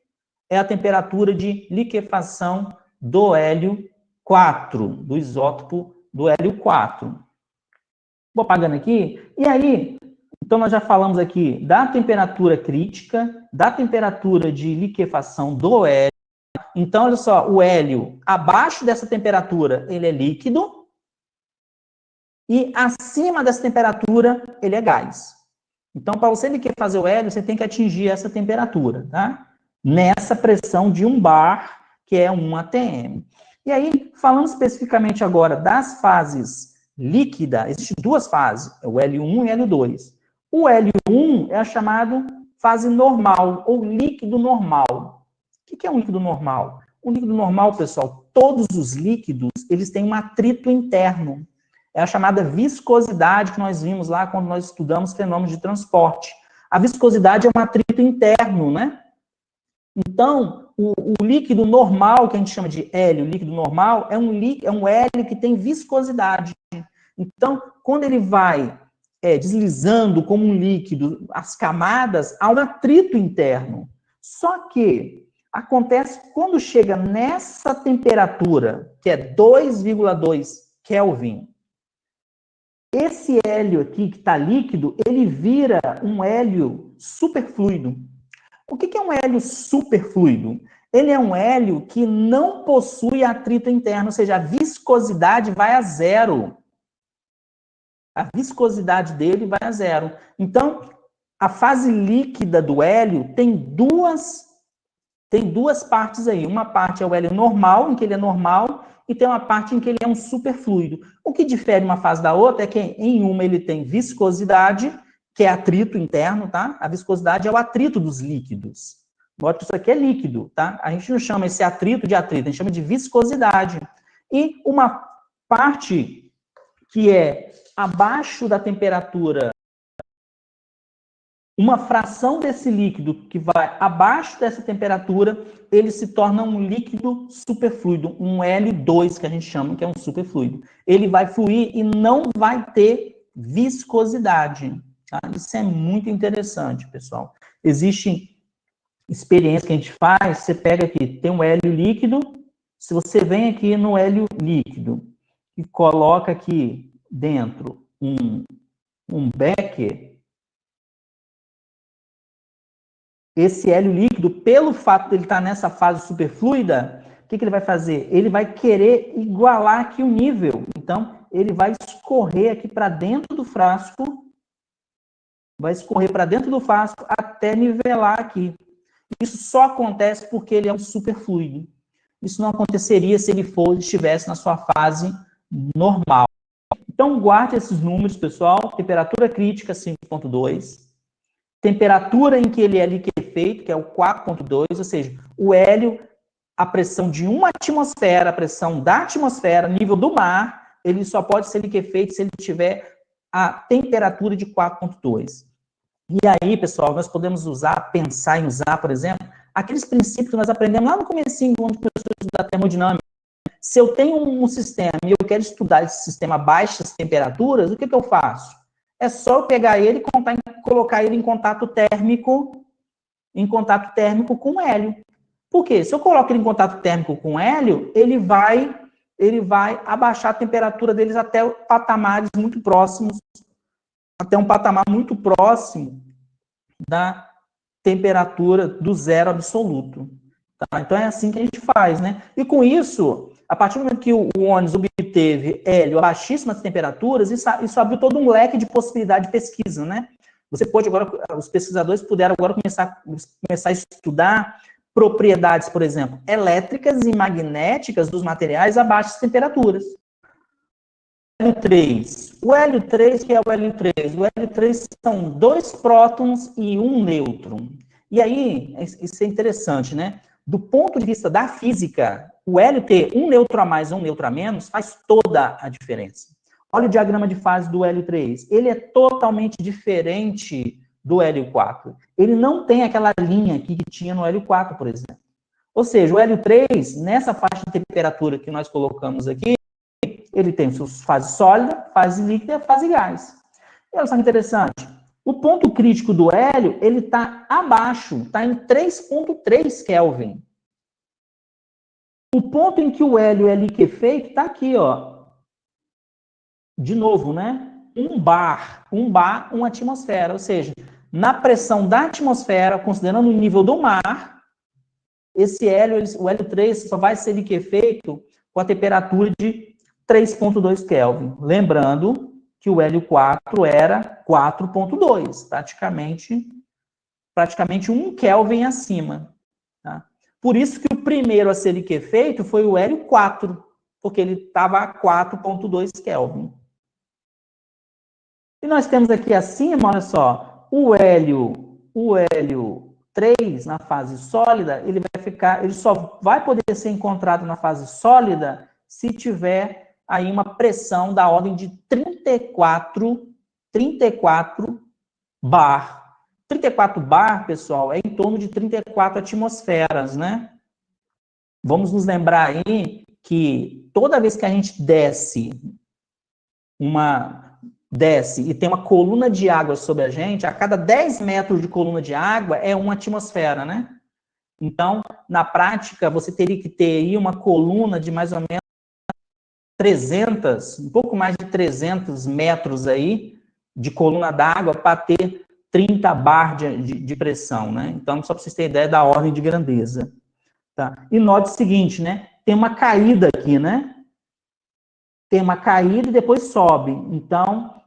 é a temperatura de liquefação do hélio 4, do isótopo do hélio 4. Vou apagando aqui. E aí, então nós já falamos aqui da temperatura crítica, da temperatura de liquefação do hélio. Então, olha só, o hélio, abaixo dessa temperatura, ele é líquido. E acima dessa temperatura, ele é gás. Então, para você liquefazer o hélio, você tem que atingir essa temperatura, tá? Nessa pressão de 1 bar, que é 1 atm. E aí, falando especificamente agora das fases líquidas, existem duas fases, o L1 e o L2. O L1 é a chamada fase normal, ou líquido normal. O que é um líquido normal? O líquido normal, pessoal, todos os líquidos, eles têm um atrito interno. É a chamada viscosidade que nós vimos lá quando nós estudamos fenômenos de transporte. A viscosidade é um atrito interno, né? Então, o líquido normal, que a gente chama de hélio, líquido normal, é um hélio que tem viscosidade. Então, quando ele vai deslizando como um líquido, as camadas, há um atrito interno. Só que acontece quando chega nessa temperatura, que é 2,2 Kelvin, esse hélio aqui, que está líquido, ele vira um hélio superfluido. O que é um hélio superfluido? Ele é um hélio que não possui atrito interno, ou seja, a viscosidade vai a zero. A viscosidade dele vai a zero. Então, a fase líquida do hélio tem duas partes aí. Uma parte é o hélio normal, em que ele é normal, e tem uma parte em que ele é um superfluido. O que difere uma fase da outra é que em uma ele tem viscosidade, que é atrito interno, tá? A viscosidade é o atrito dos líquidos. Agora, isso aqui é líquido, tá? A gente não chama esse atrito de atrito, a gente chama de viscosidade. E uma parte que é abaixo da temperatura, uma fração desse líquido que vai abaixo dessa temperatura, ele se torna um líquido superfluido, um L2, que a gente chama, que é um superfluido. Ele vai fluir e não vai ter viscosidade. Tá? Isso é muito interessante, pessoal. Existem experiências que a gente faz, você pega aqui, tem um hélio líquido, se você vem aqui no hélio líquido e coloca aqui dentro um becker, esse hélio líquido, pelo fato de ele estar nessa fase superfluida, o que ele vai fazer? Ele vai querer igualar aqui o nível. Então, ele vai escorrer aqui para dentro do frasco, até nivelar aqui. Isso só acontece porque ele é um superfluido. Isso não aconteceria se ele estivesse na sua fase normal. Então, guarde esses números, pessoal. Temperatura crítica, 5.2. Temperatura em que ele é liquefeito, que é o 4.2, ou seja, o hélio, a pressão de uma atmosfera, a pressão da atmosfera, nível do mar, ele só pode ser liquefeito se ele tiver a temperatura de 4.2. E aí, pessoal, nós podemos pensar em usar, por exemplo, aqueles princípios que nós aprendemos lá no comecinho, quando começou a estudar termodinâmica. Se eu tenho um sistema e eu quero estudar esse sistema a baixas temperaturas, o que eu faço? É só eu pegar ele e colocar ele em contato térmico com hélio. Por quê? Se eu coloco ele em contato térmico com hélio, ele vai abaixar a temperatura deles até patamares muito próximos, até um patamar muito próximo da temperatura do zero absoluto. Tá? Então é assim que a gente faz, né? E com isso, a partir do momento que o Ônus obteve hélio a baixíssimas temperaturas, isso abriu todo um leque de possibilidade de pesquisa, né? Você pode agora, os pesquisadores puderam agora começar a estudar propriedades, por exemplo, elétricas e magnéticas dos materiais a baixas temperaturas. O hélio 3, que é o hélio 3? O hélio 3 são 2 prótons e 1 nêutron. E aí, isso é interessante, né? Do ponto de vista da física, o hélio ter um neutro a mais ou um neutro a menos faz toda a diferença. Olha o diagrama de fase do hélio 3. Ele é totalmente diferente do hélio 4. Ele não tem aquela linha aqui que tinha no hélio 4, por exemplo. Ou seja, o hélio 3, nessa faixa de temperatura que nós colocamos aqui, ele tem fase sólida, fase líquida e fase gás. E olha só que interessante. O ponto crítico do hélio, ele está abaixo, está em 3,3 Kelvin. O ponto em que o hélio é liquefeito está aqui, ó. De novo, né? 1 bar, 1 atmosfera. Ou seja, na pressão da atmosfera, considerando o nível do mar, esse hélio, o hélio 3, só vai ser liquefeito com a temperatura de 3,2 Kelvin. Lembrando que o hélio 4 era 4,2, praticamente 1 Kelvin acima. Tá? Por isso que o primeiro a ser liquefeito foi o hélio 4, porque ele estava a 4,2 Kelvin. E nós temos aqui acima, olha só, o hélio 3 na fase sólida, ele só vai poder ser encontrado na fase sólida se tiver aí uma pressão da ordem de 34 bar. 34 bar, pessoal, é em torno de 34 atmosferas, né? Vamos nos lembrar aí que toda vez que a gente desce e tem uma coluna de água sobre a gente, a cada 10 metros de coluna de água é uma atmosfera, né? Então, na prática, você teria que ter aí uma coluna de mais ou menos 300, um pouco mais de 300 metros aí de coluna d'água para ter 30 bar de pressão, né? Então, só para vocês terem ideia da ordem de grandeza. Tá? E note o seguinte, né? Tem uma caída aqui, né? Tem uma caída e depois sobe. Então,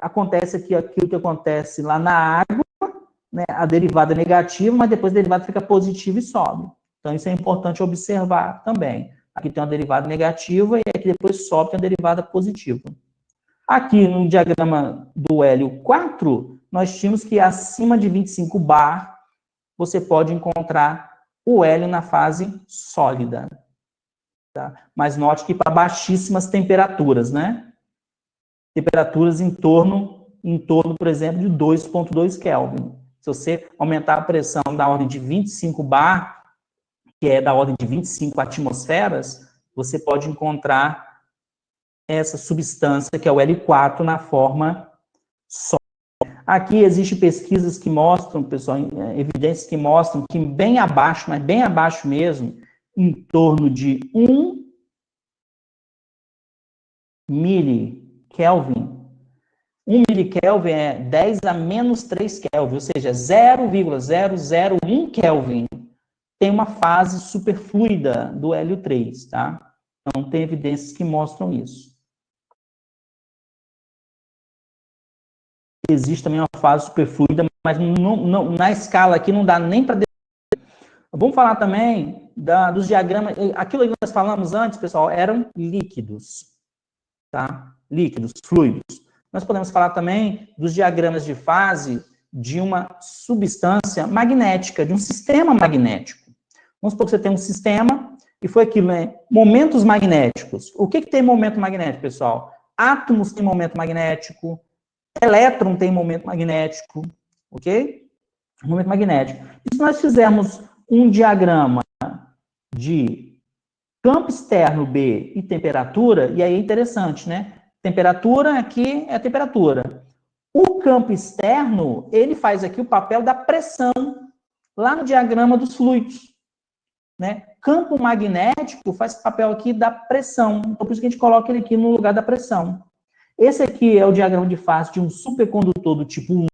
acontece aqui aquilo que acontece lá na água, né? A derivada é negativa, mas depois a derivada fica positiva e sobe. Então, isso é importante observar também. Aqui tem uma derivada negativa e aqui depois sobe, tem uma derivada positiva. Aqui no diagrama do hélio 4, nós tínhamos que acima de 25 bar, você pode encontrar o hélio na fase sólida. Tá? Mas note que para baixíssimas temperaturas, né? Temperaturas em torno, por exemplo, de 2,2 Kelvin. Se você aumentar a pressão da ordem de 25 bar, que é da ordem de 25 atmosferas, você pode encontrar essa substância, que é o hélio 4, na forma sólida. Aqui existem pesquisas que mostram, pessoal, evidências que mostram que bem abaixo, mas bem abaixo mesmo, em torno de 1 milikelvin. 1 milikelvin é 10 a menos 3 Kelvin, ou seja, 0,001 Kelvin. Tem uma fase superfluida do hélio 3, tá? Então, tem evidências que mostram isso. Existe também uma fase superfluida, mas na escala aqui não dá nem para... Vamos falar também dos diagramas... Aquilo que nós falamos antes, pessoal, eram líquidos, tá? Líquidos, fluidos. Nós podemos falar também dos diagramas de fase de uma substância magnética, de um sistema magnético. Vamos supor que você tem um sistema, e foi aquilo, né? Momentos magnéticos. O que tem momento magnético, pessoal? Átomos têm momento magnético, elétron tem momento magnético, ok? Momento magnético. E se nós fizermos um diagrama de campo externo B e temperatura, e aí é interessante, né? Temperatura aqui é a temperatura. O campo externo, ele faz aqui o papel da pressão, lá no diagrama dos fluidos. Né? Campo magnético faz papel aqui da pressão. Então, por isso que a gente coloca ele aqui no lugar da pressão. Esse aqui é o diagrama de fase de um supercondutor do tipo 1,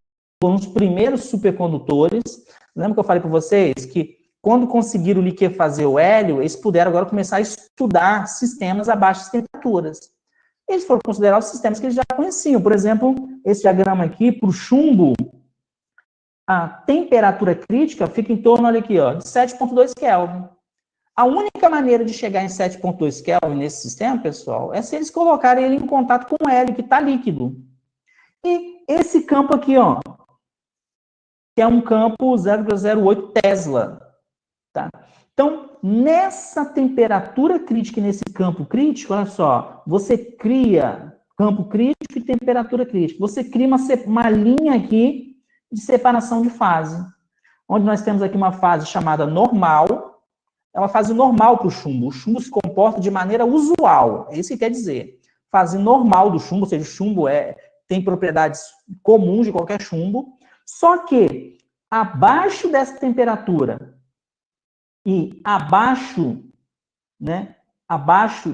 foram os primeiros supercondutores. Lembra que eu falei para vocês que quando conseguiram liquefazer o hélio, eles puderam agora começar a estudar sistemas a baixas temperaturas. Eles foram considerar os sistemas que eles já conheciam. Por exemplo, esse diagrama aqui, para o chumbo, a temperatura crítica fica em torno, olha aqui, ó, de 7,2 Kelvin. A única maneira de chegar em 7,2 Kelvin nesse sistema, pessoal, é se eles colocarem ele em contato com o hélio, que está líquido. E esse campo aqui, ó, que é um campo 0,08 Tesla. Tá? Então, nessa temperatura crítica e nesse campo crítico, olha só, você cria campo crítico e temperatura crítica. Você cria uma linha aqui de separação de fase, onde nós temos aqui uma fase chamada normal, é uma fase normal para o chumbo. O chumbo se comporta de maneira usual, é isso que quer dizer. Fase normal do chumbo, ou seja, o chumbo tem propriedades comuns de qualquer chumbo, só que abaixo dessa temperatura e abaixo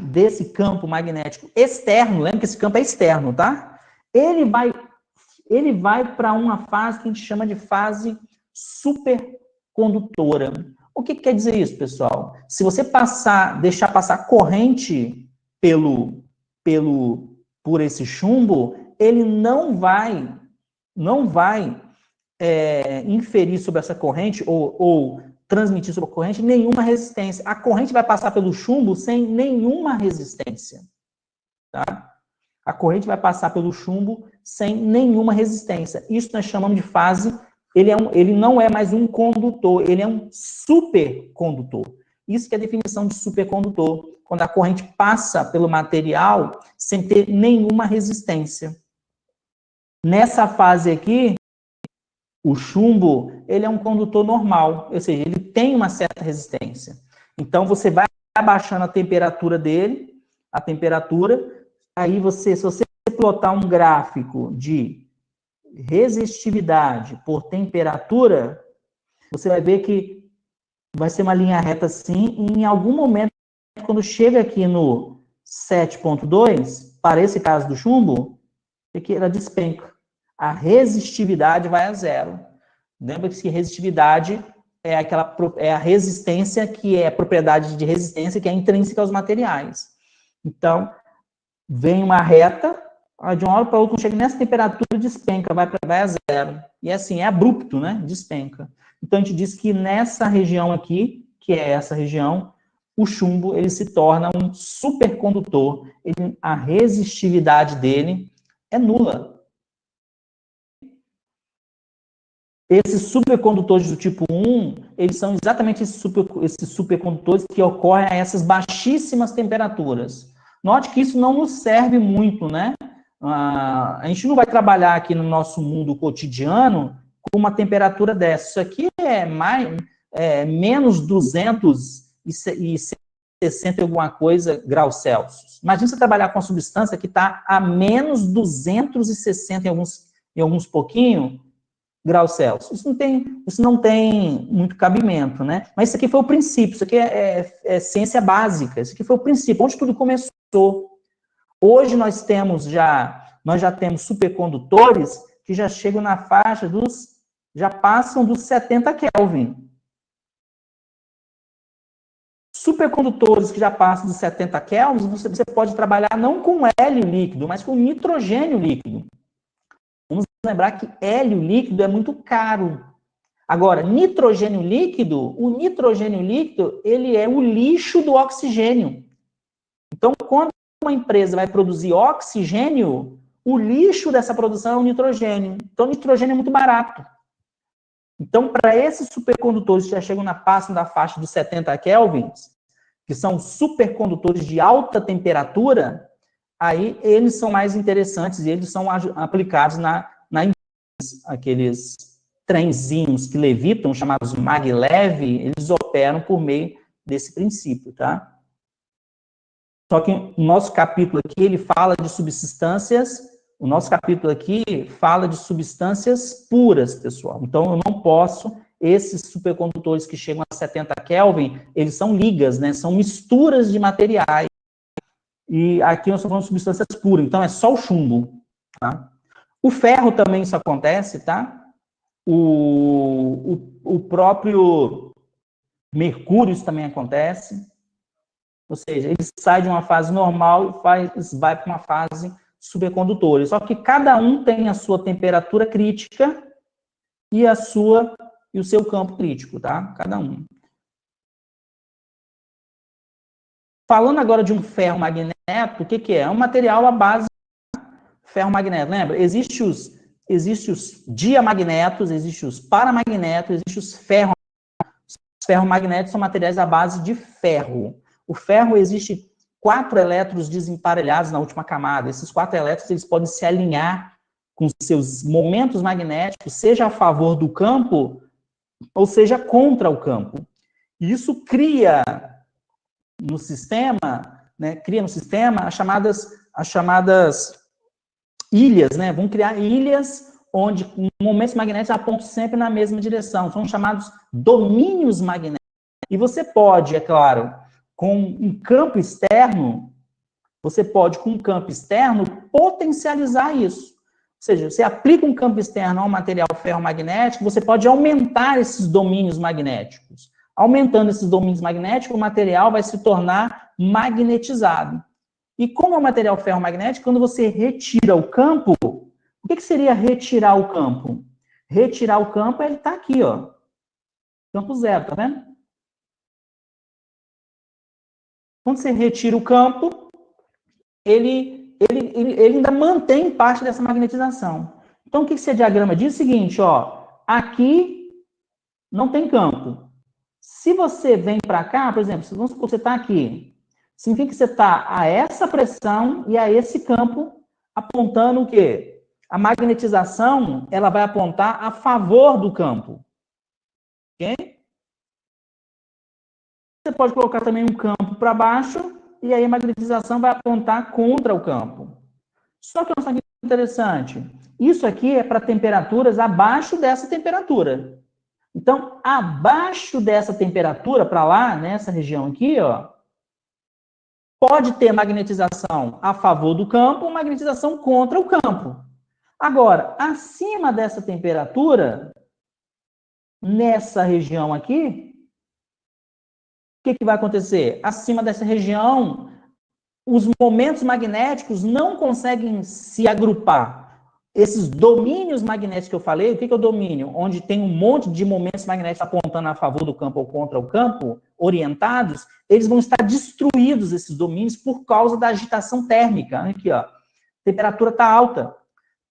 desse campo magnético externo, lembra que esse campo é externo, tá? Ele vai para uma fase que a gente chama de fase supercondutora. O que quer dizer isso, pessoal? Se você deixar passar corrente por esse chumbo, ele não vai inferir sobre essa corrente ou transmitir sobre a corrente nenhuma resistência. A corrente vai passar pelo chumbo sem nenhuma resistência. Tá? A corrente vai passar pelo chumbo sem nenhuma resistência. Isso nós chamamos de fase. Ele não é mais um condutor, ele é um supercondutor. Isso que é a definição de supercondutor, quando a corrente passa pelo material sem ter nenhuma resistência. Nessa fase aqui, o chumbo, ele é um condutor normal, ou seja, ele tem uma certa resistência. Então, você vai abaixando a temperatura dele, aí se você plotar um gráfico de resistividade por temperatura, você vai ver que vai ser uma linha reta assim, e em algum momento, quando chega aqui no 7.2, para esse caso do chumbo, aqui ela despenca. A resistividade vai a zero. Lembra que resistividade é a resistência, que é a propriedade de resistência que é intrínseca aos materiais. Então, vem uma reta, de uma hora para outra, quando chega nessa temperatura, despenca, vai a zero. E assim, é abrupto, né? Despenca. Então, a gente diz que nessa região aqui, que é essa região, o chumbo, ele se torna um supercondutor. A resistividade dele é nula. Esses supercondutores do tipo 1, eles são exatamente esses supercondutores que ocorrem a essas baixíssimas temperaturas. Note que isso não nos serve muito, né? A gente não vai trabalhar aqui no nosso mundo cotidiano com uma temperatura dessa. Isso aqui é menos 260 e alguma coisa graus Celsius. Imagina você trabalhar com uma substância que está a menos 260 em alguns pouquinho graus Celsius. Isso não tem muito cabimento, né? Mas isso aqui foi o princípio, isso aqui é ciência básica, isso aqui foi o princípio, onde tudo começou. Hoje nós já temos supercondutores que já chegam na faixa já passam dos 70 Kelvin. Supercondutores que já passam dos 70 Kelvin, você pode trabalhar não com hélio líquido, mas com nitrogênio líquido. Vamos lembrar que hélio líquido é muito caro. Agora, o nitrogênio líquido, ele é o lixo do oxigênio. Então, quando uma empresa vai produzir oxigênio, o lixo dessa produção é o nitrogênio. Então, o nitrogênio é muito barato. Então, para esses supercondutores que já chegam passam da faixa dos 70 kelvins, que são supercondutores de alta temperatura, aí eles são mais interessantes e eles são aplicados aqueles trenzinhos que levitam, chamados maglev, eles operam por meio desse princípio, tá? Só que o nosso capítulo aqui, ele fala de substâncias, puras, pessoal. Então, eu não posso, esses supercondutores que chegam a 70 Kelvin, eles são ligas, né? São misturas de materiais. E aqui nós estamos falando de substâncias puras, então é só o chumbo, tá? O ferro também isso acontece, tá? O próprio mercúrio isso também acontece. Ou seja, ele sai de uma fase normal e vai para uma fase supercondutora. Só que cada um tem a sua temperatura crítica e o seu campo crítico, tá? Cada um. Falando agora de um ferromagneto, o que é? É um material à base de ferromagneto. Lembra? Existem os diamagnetos, existem os paramagnetos, existem os ferromagnetos. Os Os ferromagnéticos são materiais à base de ferro. O ferro, existe 4 elétrons desemparelhados na última camada. Esses 4 elétrons, eles podem se alinhar com seus momentos magnéticos, seja a favor do campo, ou seja contra o campo. Isso cria no sistema, né, as chamadas ilhas, né? Vão criar ilhas onde momentos magnéticos apontam sempre na mesma direção. São chamados domínios magnéticos. E você pode, é claro, com um campo externo, potencializar isso. Ou seja, você aplica um campo externo a um material ferromagnético, você pode aumentar esses domínios magnéticos. Aumentando esses domínios magnéticos, o material vai se tornar magnetizado. E como é um material ferromagnético, quando você retira o campo, o que seria retirar o campo? Retirar o campo, ele está aqui, ó. Campo zero, tá vendo? Quando você retira o campo, ele ainda mantém parte dessa magnetização. Então, o que esse diagrama diz? É o seguinte, ó. Aqui não tem campo. Se você vem para cá, por exemplo, vamos supor que você está aqui, significa que você está a essa pressão e a esse campo apontando o quê? A magnetização, ela vai apontar a favor do campo. Ok? Você pode colocar também um campo para baixo e aí a magnetização vai apontar contra o campo. Só que olha que interessante. Isso aqui é para temperaturas abaixo dessa temperatura. Então, abaixo dessa temperatura, para lá, nessa região aqui, ó, pode ter magnetização a favor do campo ou magnetização contra o campo. Agora, acima dessa temperatura, nessa região aqui, o que vai acontecer? Acima dessa região, os momentos magnéticos não conseguem se agrupar. Esses domínios magnéticos que eu falei, o que é o domínio? Onde tem um monte de momentos magnéticos apontando a favor do campo ou contra o campo, orientados, eles vão estar destruídos, esses domínios, por causa da agitação térmica. Aqui, ó. A temperatura está alta.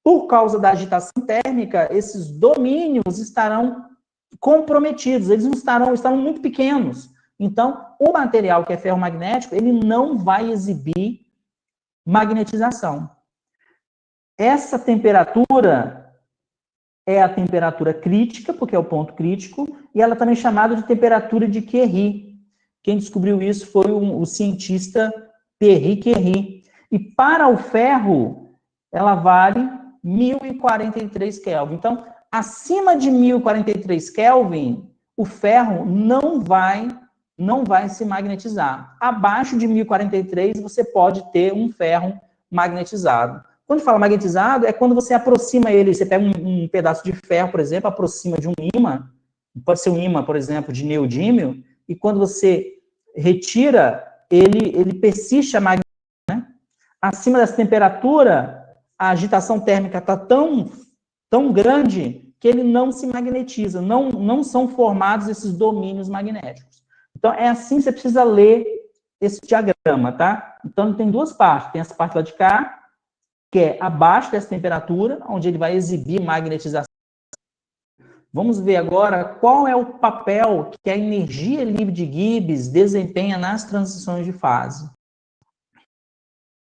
Por causa da agitação térmica, esses domínios estarão comprometidos, eles não estarão muito pequenos. Então, o material que é ferromagnético, ele não vai exibir magnetização. Essa temperatura é a temperatura crítica, porque é o ponto crítico, e ela também é chamada de temperatura de Curie. Quem descobriu isso foi o cientista Pierre Curie. E para o ferro, ela vale 1043 Kelvin. Então, acima de 1043 Kelvin, o ferro não vai se magnetizar. Abaixo de 1043, você pode ter um ferro magnetizado. Quando fala magnetizado, é quando você aproxima ele, você pega um pedaço de ferro, por exemplo, aproxima de um ímã, pode ser um ímã, por exemplo, de neodímio, e quando você retira, ele persiste a magnetização, né? Acima dessa temperatura, a agitação térmica está tão grande que ele não se magnetiza, não são formados esses domínios magnéticos. Então, é assim que você precisa ler esse diagrama, tá? Então, tem duas partes. Tem essa parte lá de cá, que é abaixo dessa temperatura, onde ele vai exibir magnetização. Vamos ver agora qual é o papel que a energia livre de Gibbs desempenha nas transições de fase.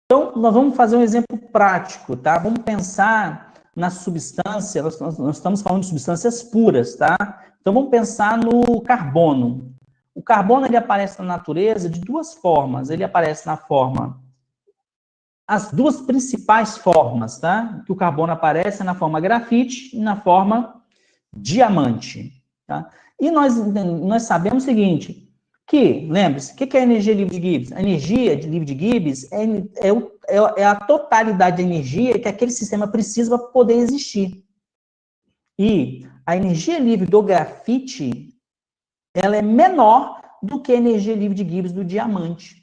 Então, nós vamos fazer um exemplo prático, tá? Vamos pensar na substância, nós estamos falando de substâncias puras, tá? Então, vamos pensar no carbono. O carbono, ele aparece na natureza de duas formas. Ele aparece na forma... As duas principais formas, tá? Que o carbono aparece é na forma grafite e na forma diamante, tá? E nós sabemos o seguinte, que, lembre-se, o que é a energia livre de Gibbs? A energia livre de Gibbs é a totalidade de energia que aquele sistema precisa para poder existir. E a energia livre do grafite, ela é menor do que a energia livre de Gibbs do diamante.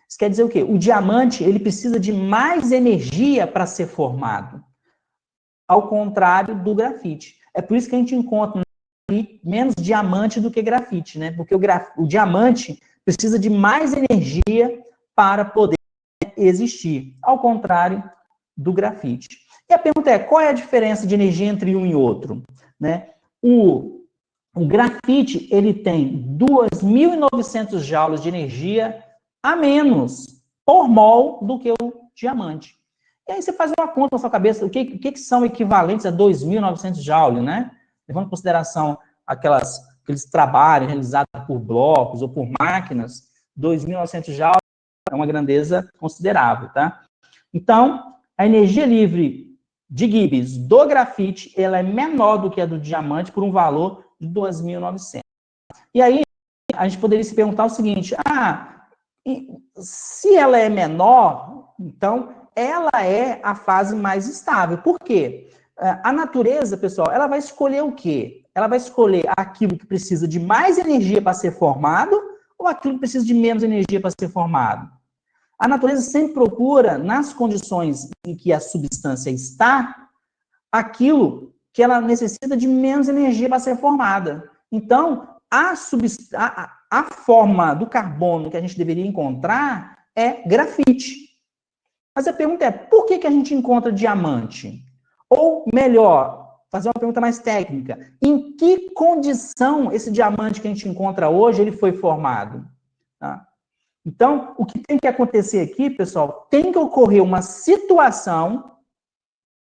Isso quer dizer o quê? O diamante, ele precisa de mais energia para ser formado, ao contrário do grafite. É por isso que a gente encontra menos diamante do que grafite, né? Porque o diamante precisa de mais energia para poder existir, ao contrário do grafite. E a pergunta é, qual é a diferença de energia entre um e outro? Né? O O grafite, ele tem 2.900 joules de energia a menos por mol do que o diamante. E aí você faz uma conta na sua cabeça, o que são equivalentes a 2.900 joules, né? Levando em consideração aqueles trabalhos realizados por blocos ou por máquinas, 2.900 joules é uma grandeza considerável, tá? Então, a energia livre de Gibbs do grafite, ela é menor do que a do diamante por um valor de 2.900. E aí, a gente poderia se perguntar o seguinte, se ela é menor, então, ela é a fase mais estável. Por quê? A natureza, pessoal, ela vai escolher o quê? Ela vai escolher aquilo que precisa de mais energia para ser formado ou aquilo que precisa de menos energia para ser formado? A natureza sempre procura, nas condições em que a substância está, aquilo que ela necessita de menos energia para ser formada. Então, a forma do carbono que a gente deveria encontrar é grafite. Mas a pergunta é, por que a gente encontra diamante? Ou, melhor, fazer uma pergunta mais técnica, em que condição esse diamante que a gente encontra hoje, ele foi formado? Tá? Então, o que tem que acontecer aqui, pessoal, tem que ocorrer uma situação,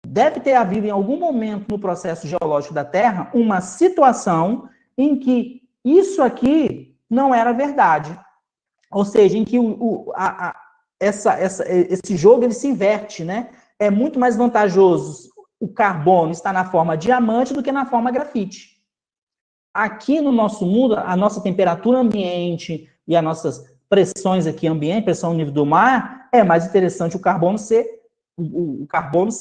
deve ter havido em algum momento no processo geológico da Terra, uma situação em que isso não era verdade. Ou seja, em que esse jogo ele se inverte, né? É muito mais vantajoso o carbono estar na forma diamante do que na forma grafite. Aqui no nosso mundo, a nossa temperatura ambiente e as nossas pressões aqui ambiente, pressão no nível do mar, é mais interessante o carbono ser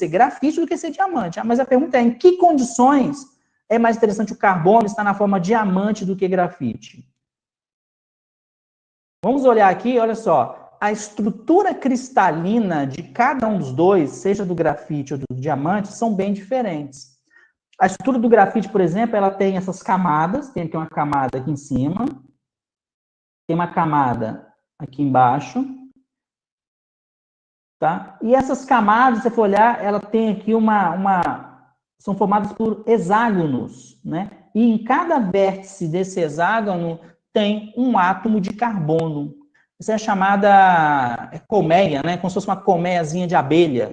grafite do que ser diamante. Mas a pergunta é, em que condições é mais interessante o carbono estar na forma diamante do que grafite? Vamos olhar aqui, olha só, a estrutura cristalina de cada um dos dois, seja do grafite ou do diamante, são bem diferentes. A estrutura do grafite, por exemplo, ela tem essas camadas, tem aqui uma camada aqui em cima, tem uma camada aqui embaixo, tá? E essas camadas, se você for olhar, ela tem aqui são formadas por hexágonos, né? E em cada vértice desse hexágono tem um átomo de carbono. Isso é chamada colmeia, né? Como se fosse uma colmeiazinha de abelha.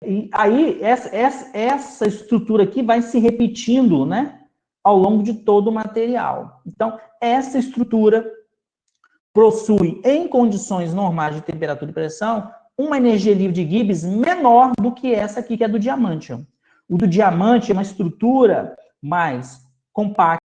E aí, essa estrutura aqui vai se repetindo, né? Ao longo de todo o material. Então, essa estrutura possui, em condições normais de temperatura e pressão, uma energia livre de Gibbs menor do que essa aqui, que é do diamante. O do diamante é uma estrutura mais compacta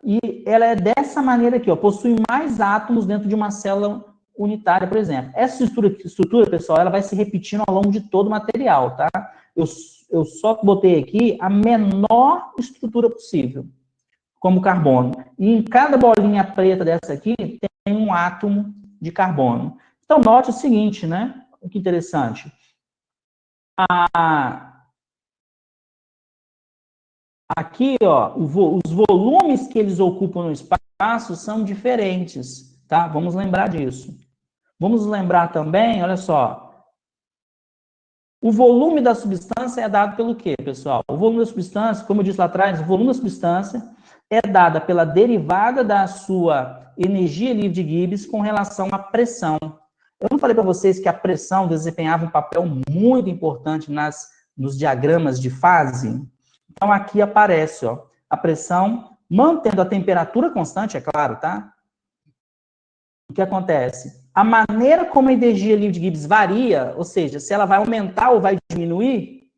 e ela é dessa maneira aqui, ó, possui mais átomos dentro de uma célula unitária, por exemplo. Essa estrutura, pessoal, ela vai se repetindo ao longo de todo o material, tá? Eu só botei aqui a menor estrutura possível, como carbono. E em cada bolinha preta dessa aqui, tem um átomo de carbono. Então, note o seguinte, né? Que interessante. Aqui, ó, os volumes que eles ocupam no espaço são diferentes, tá? Vamos lembrar disso. Vamos lembrar também, olha só, o volume da substância é dado pelo quê, pessoal? O volume da substância, como eu disse lá atrás, o volume da substância é dada pela derivada da sua energia livre de Gibbs com relação à pressão. Eu não falei para vocês que a pressão desempenhava um papel muito importante nos diagramas de fase? Então, aqui aparece, ó, a pressão, mantendo a temperatura constante, é claro, tá? O que acontece? A maneira como a energia livre de Gibbs varia, ou seja, se ela vai aumentar ou vai diminuir,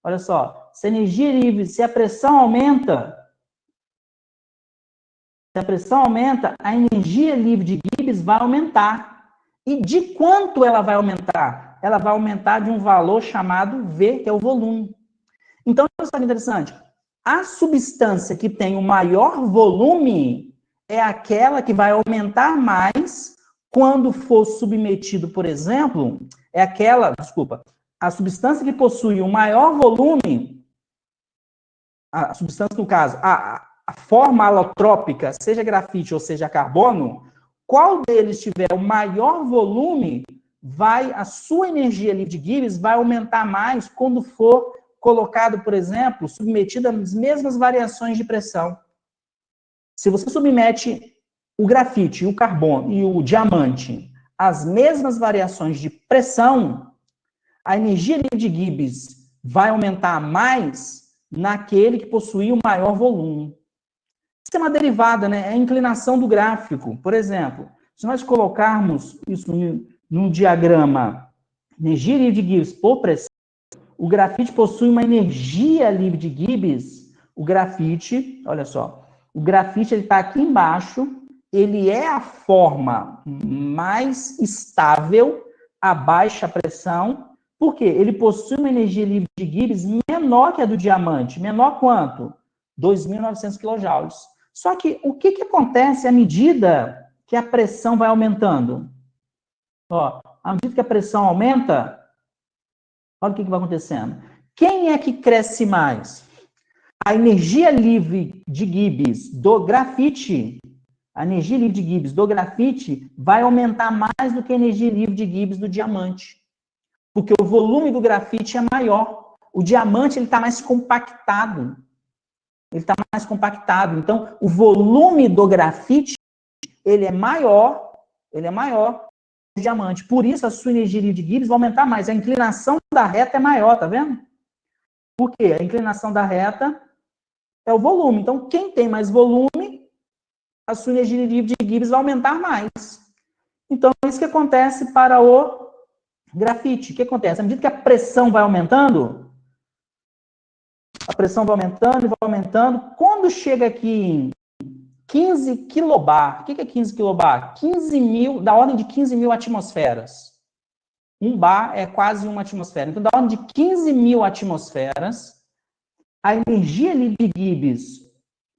olha só, se a energia livre, se a pressão aumenta, a energia livre de Gibbs vai aumentar. E de quanto ela vai aumentar? Ela vai aumentar de um valor chamado V, que é o volume. Então, olha só que interessante. A substância que tem o maior volume é aquela que vai aumentar mais quando for submetido, por exemplo, a substância que possui o maior volume, a substância, no caso, a forma alotrópica, seja grafite ou seja carbono, qual deles tiver o maior volume, a sua energia livre de Gibbs vai aumentar mais quando for colocado, por exemplo, submetido às mesmas variações de pressão. Se você submete o grafite, o carbono e o diamante às mesmas variações de pressão, a energia livre de Gibbs vai aumentar mais naquele que possui o maior volume. Isso é uma derivada, né? É a inclinação do gráfico. Por exemplo, se nós colocarmos isso num diagrama, energia livre de Gibbs por pressão, o grafite possui uma energia livre de Gibbs. O grafite, olha só, o grafite ele está aqui embaixo, ele é a forma mais estável a baixa pressão, porque ele possui uma energia livre de Gibbs menor que a do diamante. Menor quanto? 2.900 kJ. Só que o que acontece à medida que a pressão vai aumentando? Ó, à medida que a pressão aumenta, olha o que vai acontecendo. Quem é que cresce mais? A energia livre de Gibbs do grafite, a energia livre de Gibbs do grafite vai aumentar mais do que a energia livre de Gibbs do diamante. Porque o volume do grafite é maior. O diamante ele está mais compactado. Ele está mais compactado. Então, o volume do grafite ele é maior do diamante. Por isso, a sua energia livre de Gibbs vai aumentar mais. A inclinação da reta é maior, tá vendo? Por quê? A inclinação da reta é o volume. Então, quem tem mais volume, a sua energia livre de Gibbs vai aumentar mais. Então, é isso que acontece para o grafite. O que acontece? À medida que a pressão vai aumentando, a pressão vai aumentando e vai aumentando. Quando chega aqui em 15 quilobar, o que é 15 quilobar? 15 mil, da ordem de 15 mil atmosferas. Um bar é quase uma atmosfera. Então, da ordem de 15 mil atmosferas, a energia livre de Gibbs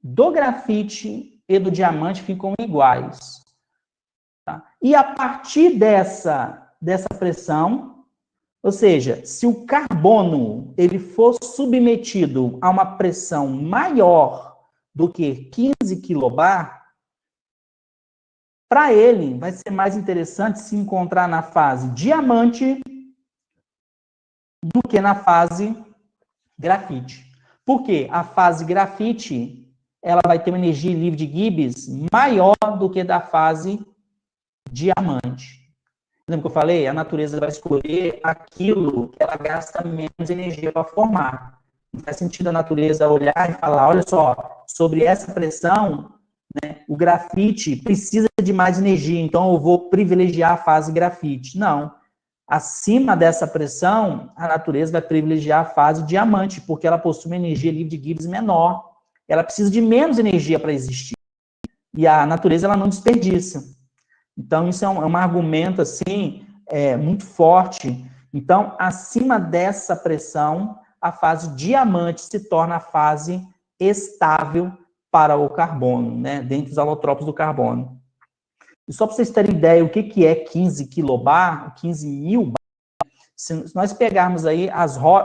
do grafite e do diamante ficam iguais. Tá? E a partir dessa pressão, ou seja, se o carbono ele for submetido a uma pressão maior do que 15 quilobar, para ele vai ser mais interessante se encontrar na fase diamante do que na fase grafite. Por quê? A fase grafite ela vai ter uma energia livre de Gibbs maior do que da fase diamante. Lembra que eu falei? A natureza vai escolher aquilo que ela gasta menos energia para formar. Não faz sentido a natureza olhar e falar, olha só, sobre essa pressão, né, o grafite precisa de mais energia, então eu vou privilegiar a fase grafite. Não. Acima dessa pressão, a natureza vai privilegiar a fase diamante, porque ela possui uma energia livre de Gibbs menor. Ela precisa de menos energia para existir. E a natureza ela não desperdiça. Então, isso é um argumento, assim, muito forte. Então, acima dessa pressão, a fase diamante se torna a fase estável para o carbono, né? Dentre os alotrópicos do carbono. E só para vocês terem ideia, o que é 15 quilobar, 15 mil bar, se nós pegarmos aí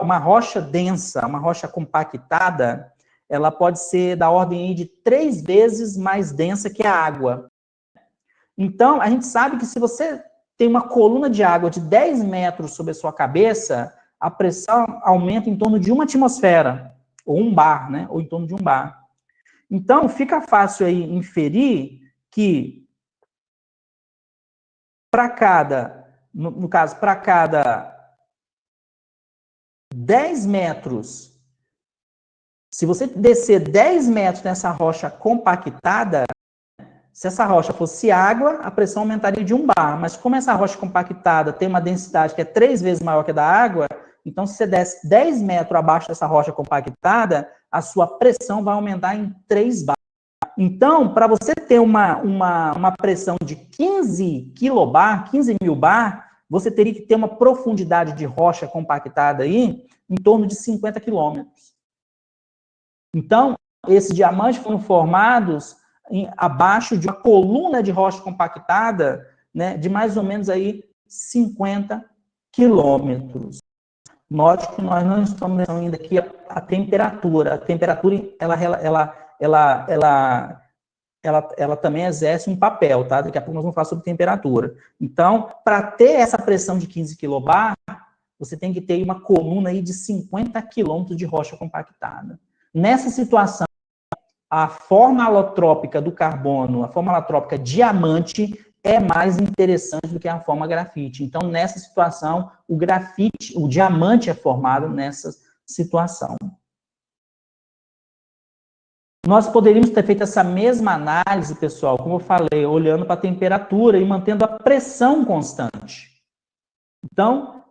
uma rocha densa, uma rocha compactada, ela pode ser da ordem de 3 vezes mais densa que a água. Então, a gente sabe que se você tem uma coluna de água de 10 metros sobre a sua cabeça, a pressão aumenta em torno de 1 atmosfera, ou 1 bar, né? Ou em torno de 1 bar. Então, fica fácil aí inferir que para cada, no caso, para cada 10 metros, se você descer 10 metros nessa rocha compactada, se essa rocha fosse água, a pressão aumentaria de 1 bar. Mas como essa rocha compactada tem uma densidade que é 3 vezes maior que a da água, então se você desce 10 metros abaixo dessa rocha compactada, a sua pressão vai aumentar em 3 bar. Então, para você ter uma pressão de 15 quilobar, 15 mil bar, você teria que ter uma profundidade de rocha compactada aí em torno de 50 quilômetros. Então, esses diamantes foram formados abaixo de uma coluna de rocha compactada, né, de mais ou menos aí 50 quilômetros. Note que nós não estamos vendo ainda aqui a temperatura. A temperatura, ela também exerce um papel, tá? Daqui a pouco nós vamos falar sobre temperatura. Então, para ter essa pressão de 15 kbar, você tem que ter uma coluna aí de 50 quilômetros de rocha compactada. Nessa situação, a forma alotrópica do carbono, a forma alotrópica diamante, é mais interessante do que a forma grafite. Então, nessa situação, o grafite, o diamante é formado nessa situação. Nós poderíamos ter feito essa mesma análise, pessoal, como eu falei, olhando para a temperatura e mantendo a pressão constante. Então,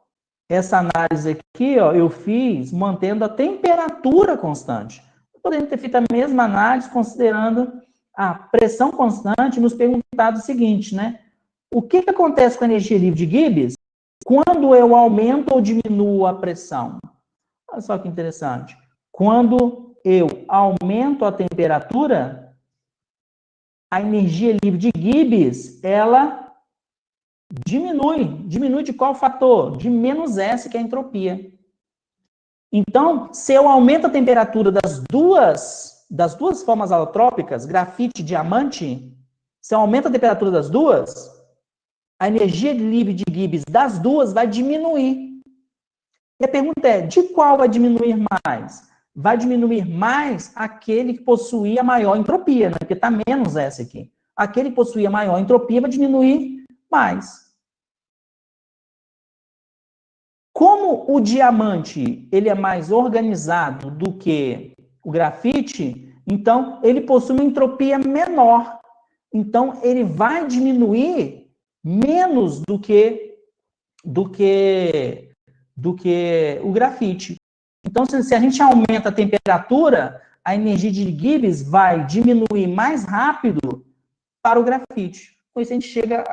essa análise aqui, ó, eu fiz mantendo a temperatura constante. Poderíamos ter feito a mesma análise considerando a pressão constante e nos perguntado o seguinte, né? O que acontece com a energia livre de Gibbs quando eu aumento ou diminuo a pressão? Olha só que interessante. Quando eu aumento a temperatura, a energia livre de Gibbs, ela diminui. Diminui de qual fator? De menos S, que é a entropia. Então, se eu aumento a temperatura das duas formas alotrópicas, grafite e diamante, se eu aumento a temperatura das duas, a energia livre de Gibbs das duas vai diminuir. E a pergunta é, de qual vai diminuir mais? Vai diminuir mais aquele que possuía maior entropia, né? Porque está menos S aqui. Aquele que possuía maior entropia vai diminuir mais. Como o diamante ele é mais organizado do que o grafite, então ele possui uma entropia menor. Então ele vai diminuir menos do que o grafite. Então, se a gente aumenta a temperatura, a energia de Gibbs vai diminuir mais rápido para o grafite. Com isso, a gente chega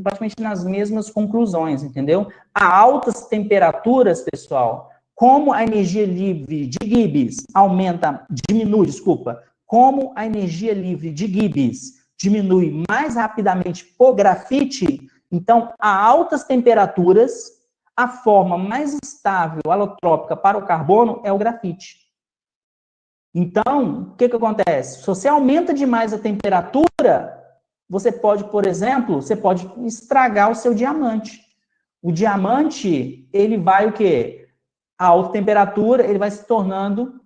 praticamente nas mesmas conclusões, entendeu? A altas temperaturas, pessoal, como a energia livre de Gibbs como a energia livre de Gibbs diminui mais rapidamente por grafite, então, a altas temperaturas, a forma mais estável alotrópica para o carbono é o grafite. Então, o que acontece? Se você aumenta demais a temperatura, você pode, por exemplo, estragar o seu diamante. O diamante, ele vai o quê? A alta temperatura, ele vai se tornando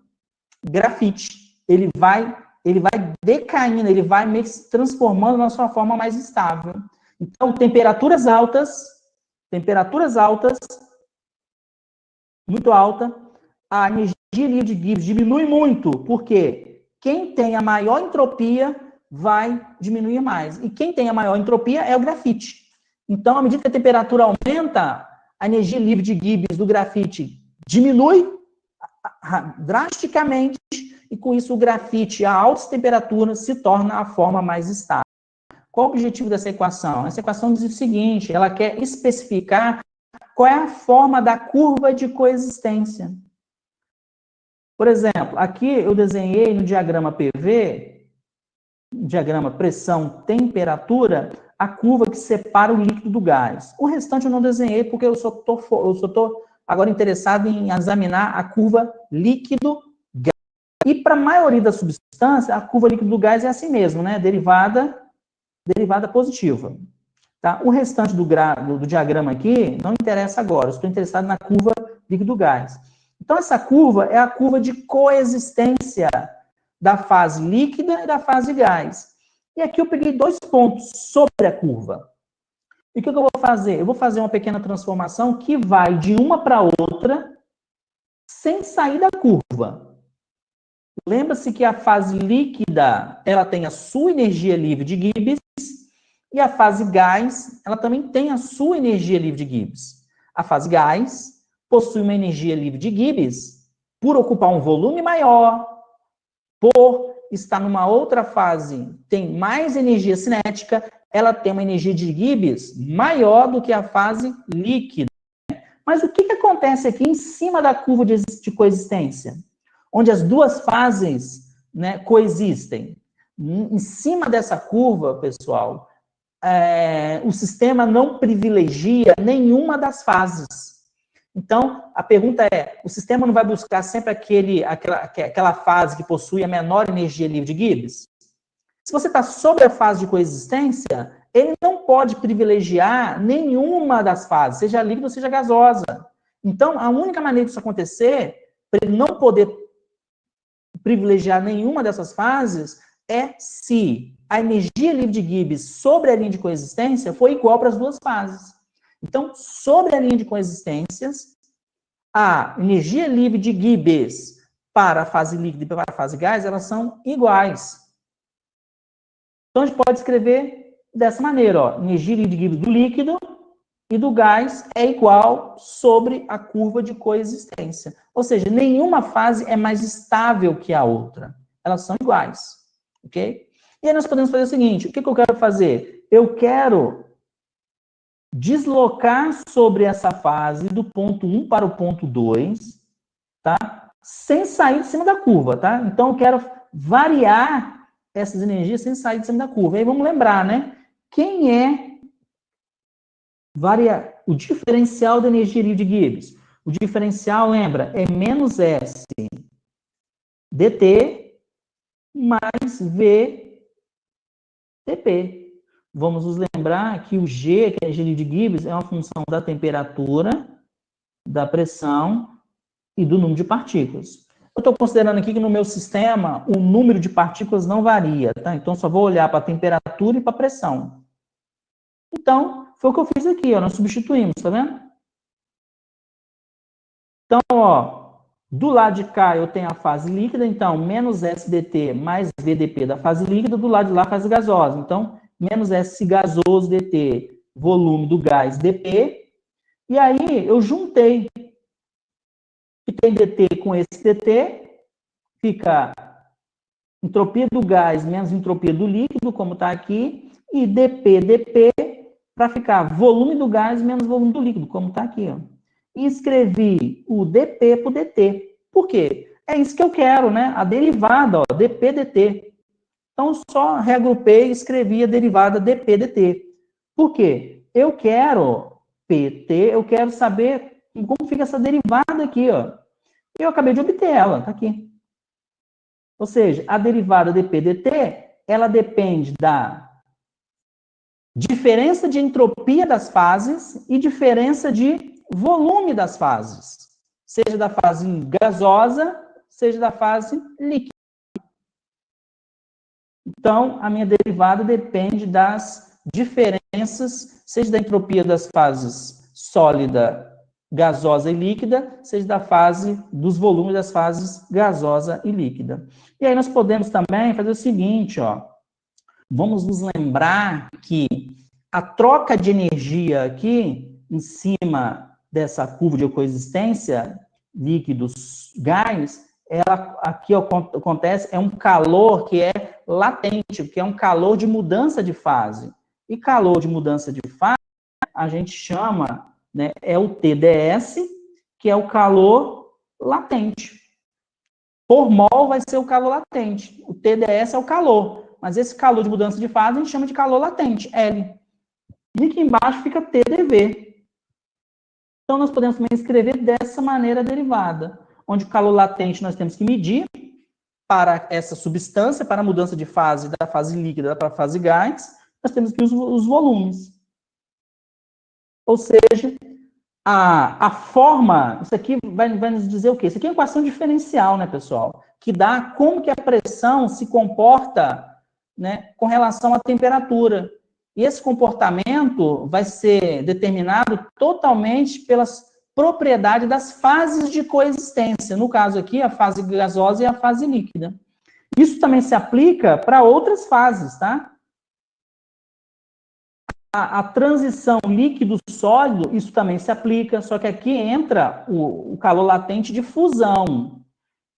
grafite. Ele vai decaindo, ele vai meio que se transformando na sua forma mais estável. Então, temperaturas altas, muito alta, a energia livre de Gibbs diminui muito, porque quem tem a maior entropia vai diminuir mais. E quem tem a maior entropia é o grafite. Então, à medida que a temperatura aumenta, a energia livre de Gibbs do grafite diminui drasticamente, e com isso o grafite a altas temperaturas se torna a forma mais estável. Qual o objetivo dessa equação? Essa equação diz o seguinte, ela quer especificar qual é a forma da curva de coexistência. Por exemplo, aqui eu desenhei no diagrama PV, diagrama pressão-temperatura, a curva que separa o líquido do gás. O restante eu não desenhei porque eu só estou agora interessado em examinar a curva líquido-gás. E para a maioria das substâncias, a curva líquido do gás é assim mesmo, né? Derivada positiva. Tá? O restante do diagrama aqui não interessa agora, eu estou interessado na curva líquido-gás. Então, essa curva é a curva de coexistência da fase líquida e da fase gás. E aqui eu peguei 2 pontos sobre a curva. E o que eu vou fazer? Eu vou fazer uma pequena transformação que vai de uma para outra sem sair da curva. Lembra-se que a fase líquida, ela tem a sua energia livre de Gibbs, e a fase gás, ela também tem a sua energia livre de Gibbs. A fase gás possui uma energia livre de Gibbs por ocupar um volume maior, por estar numa outra fase, tem mais energia cinética, ela tem uma energia de Gibbs maior do que a fase líquida. Mas o que acontece aqui em cima da curva de coexistência? Onde as duas fases, né, coexistem. Em cima dessa curva, pessoal, o sistema não privilegia nenhuma das fases. Então, a pergunta é, o sistema não vai buscar sempre aquela fase que possui a menor energia livre de Gibbs? Se você está sobre a fase de coexistência, ele não pode privilegiar nenhuma das fases, seja líquida ou seja gasosa. Então, a única maneira disso acontecer, para ele não poder privilegiar nenhuma dessas fases é se a energia livre de Gibbs sobre a linha de coexistência for igual para as duas fases. Então, sobre a linha de coexistências, a energia livre de Gibbs para a fase líquida e para a fase gás, elas são iguais. Então, a gente pode escrever dessa maneira, ó, energia livre de Gibbs do líquido e do gás é igual sobre a curva de coexistência. Ou seja, nenhuma fase é mais estável que a outra. Elas são iguais, ok? E aí nós podemos fazer o seguinte, o que eu quero fazer? Eu quero deslocar sobre essa fase do ponto 1 para o ponto 2, tá? Sem sair de cima da curva, tá? Então, eu quero variar essas energias sem sair de cima da curva. Aí vamos lembrar, né? Quem é o diferencial da energia livre de Gibbs? O diferencial, lembra, é menos S dt mais V dp. Vamos nos lembrar que o G, que é a energia livre de Gibbs, é uma função da temperatura, da pressão e do número de partículas. Eu estou considerando aqui que no meu sistema o número de partículas não varia, tá? Então, só vou olhar para a temperatura e para a pressão. Então, foi o que eu fiz aqui, ó, nós substituímos, tá vendo? Então, ó, do lado de cá eu tenho a fase líquida, então, menos SDT mais VDP da fase líquida, do lado de lá a fase gasosa. Então, menos S gasoso dt, volume do gás dp, e aí eu juntei. Que tem dt com esse dt, fica entropia do gás menos entropia do líquido, como está aqui, e dp para ficar volume do gás menos volume do líquido, como está aqui, ó. E escrevi o dp por dt. Por quê? É isso que eu quero, né? A derivada, ó, dp dt. Então, só reagrupei e escrevi a derivada dp dt. Por quê? Eu quero pt, eu quero saber como fica essa derivada aqui, ó. Eu acabei de obter ela, tá aqui. Ou seja, a derivada dp dt, ela depende da diferença de entropia das fases e diferença de volume das fases. Seja da fase gasosa, seja da fase líquida. Então, a minha derivada depende das diferenças, seja da entropia das fases sólida, gasosa e líquida, seja da fase dos volumes das fases gasosa e líquida. E aí nós podemos também fazer o seguinte, ó. Vamos nos lembrar que a troca de energia aqui, em cima dessa curva de coexistência, líquidos, gás, ela aqui acontece, é um calor que é latente, que é um calor de mudança de fase. E calor de mudança de fase, a gente chama, né, é o TDS, que é o calor latente. Por mol vai ser o calor latente. O TDS é o calor. Mas esse calor de mudança de fase a gente chama de calor latente, L. E aqui embaixo fica TdV. Então, nós podemos também escrever dessa maneira derivada, onde o calor latente nós temos que medir para essa substância, para a mudança de fase da fase líquida para a fase gás, nós temos aqui os volumes. Ou seja, a forma, isso aqui vai nos dizer o quê? Isso aqui é uma equação diferencial, né, pessoal? Que dá como que a pressão se comporta, né, com relação à temperatura. E esse comportamento vai ser determinado totalmente pelas propriedades das fases de coexistência. No caso aqui, a fase gasosa e a fase líquida. Isso também se aplica para outras fases, tá? A transição líquido-sólido, isso também se aplica, só que aqui entra o calor latente de fusão.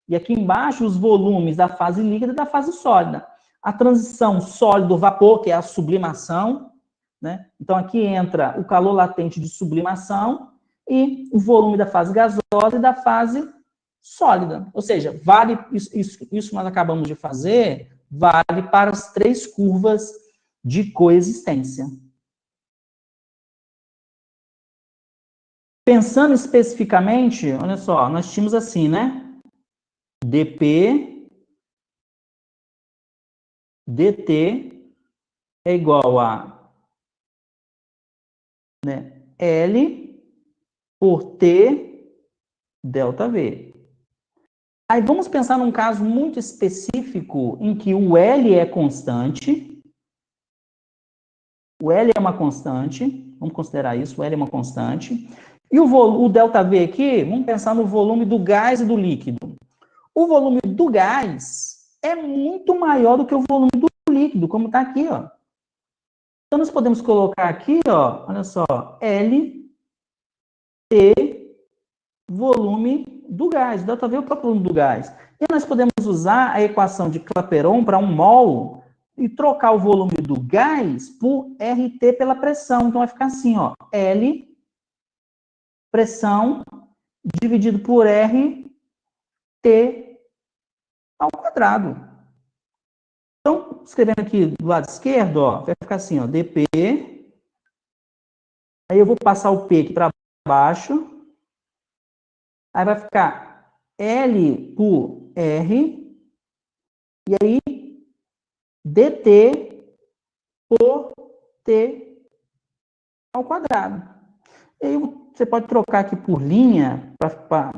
E aqui embaixo, os volumes da fase líquida e da fase sólida. A transição sólido-vapor, que é a sublimação, né? Então, aqui entra o calor latente de sublimação e o volume da fase gasosa e da fase sólida. Ou seja, vale isso que nós acabamos de fazer, vale para as três curvas de coexistência. Pensando especificamente, olha só, nós tínhamos assim, né? dp dt é igual a, né, L por T delta V. Aí vamos pensar num caso muito específico em que o L é constante. O L é uma constante, vamos considerar isso, o L é uma constante. E o ΔV aqui, vamos pensar no volume do gás e do líquido. O volume do gás é muito maior do que o volume do líquido, como está aqui, ó. Então, nós podemos colocar aqui, ó, olha só, L, T, volume do gás. ΔV é o próprio volume do gás. E nós podemos usar a equação de Clapeyron para 1 mol e trocar o volume do gás por RT pela pressão. Então, vai ficar assim, ó, L, pressão, dividido por R, T ao quadrado. Então, escrevendo aqui do lado esquerdo, ó, vai ficar assim, ó, dP. Aí eu vou passar o P aqui para baixo. Aí vai ficar L por R. E aí, dt por T ao quadrado. E aí você pode trocar aqui por linha para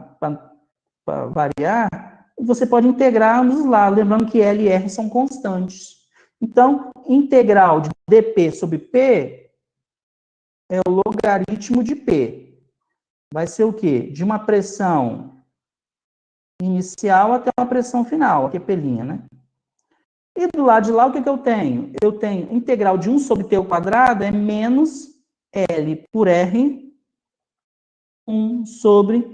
variar. E você pode integrar ambos lados, lembrando que L e R são constantes. Então, integral de dP sobre P é o logaritmo de P. Vai ser o quê? De uma pressão inicial até uma pressão final, aqui é P', né? E do lado de lá, o que eu tenho? Eu tenho integral de 1 sobre T ao quadrado é menos L por R, 1 sobre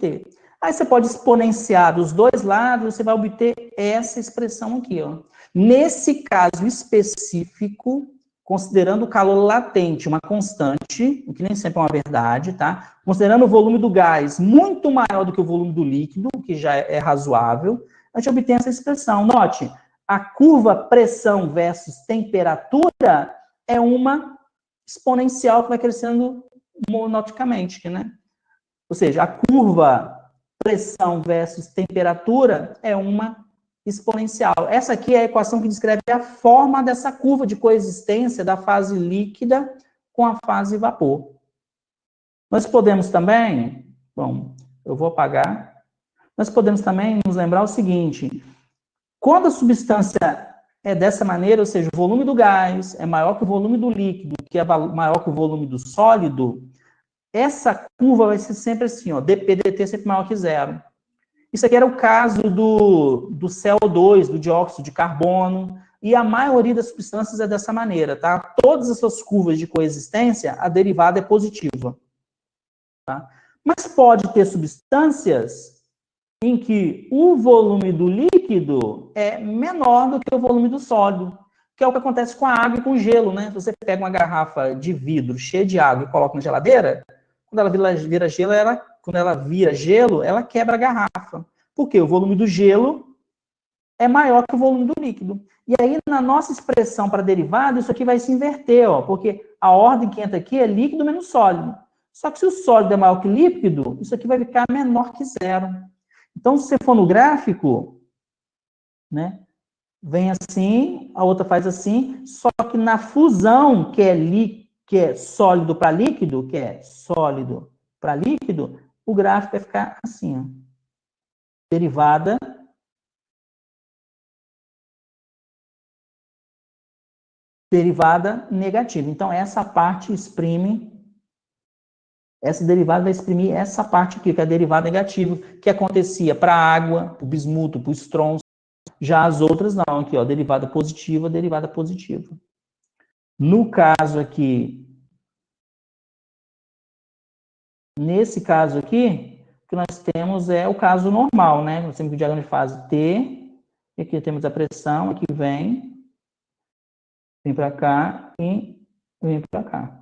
T. Aí você pode exponenciar dos dois lados, você vai obter essa expressão aqui, ó. Nesse caso específico, considerando o calor latente uma constante, o que nem sempre é uma verdade, tá? Considerando o volume do gás muito maior do que o volume do líquido, o que já é razoável, a gente obtém essa expressão. Note, a curva pressão versus temperatura é uma exponencial que vai crescendo monoticamente, né? Ou seja, a curva pressão versus temperatura é uma exponencial. Essa aqui é a equação que descreve a forma dessa curva de coexistência da fase líquida com a fase vapor. Nós podemos também, bom, eu vou apagar, nós podemos também nos lembrar o seguinte, quando a substância é dessa maneira, ou seja, o volume do gás é maior que o volume do líquido, que é maior que o volume do sólido, essa curva vai ser sempre assim, ó, dP dt sempre maior que zero. Isso aqui era o caso do CO2, do dióxido de carbono, e a maioria das substâncias é dessa maneira, tá? Todas essas curvas de coexistência, a derivada é positiva. Tá? Mas pode ter substâncias em que o volume do líquido é menor do que o volume do sólido, que é o que acontece com a água e com o gelo, né? Se você pega uma garrafa de vidro cheia de água e coloca na geladeira, quando ela vira gelo, quando ela vira gelo, ela quebra a garrafa. Por quê? O volume do gelo é maior que o volume do líquido. E aí, na nossa expressão para derivada, isso aqui vai se inverter, ó, porque a ordem que entra aqui é líquido menos sólido. Só que se o sólido é maior que líquido, isso aqui vai ficar menor que zero. Então, se você for no gráfico, né, vem assim, a outra faz assim, só que na fusão, que é sólido para líquido, o gráfico vai ficar assim, ó. Derivada negativa. Então, essa parte essa derivada vai exprimir essa parte aqui, que é a derivada negativa, que acontecia para a água, para o bismuto, para o estronço. Já as outras não, aqui, ó, derivada positiva. No caso aqui, nesse caso aqui, o que nós temos é o caso normal, né? Nós temos o diagrama de fase T, e aqui temos a pressão, aqui vem para cá e vem para cá.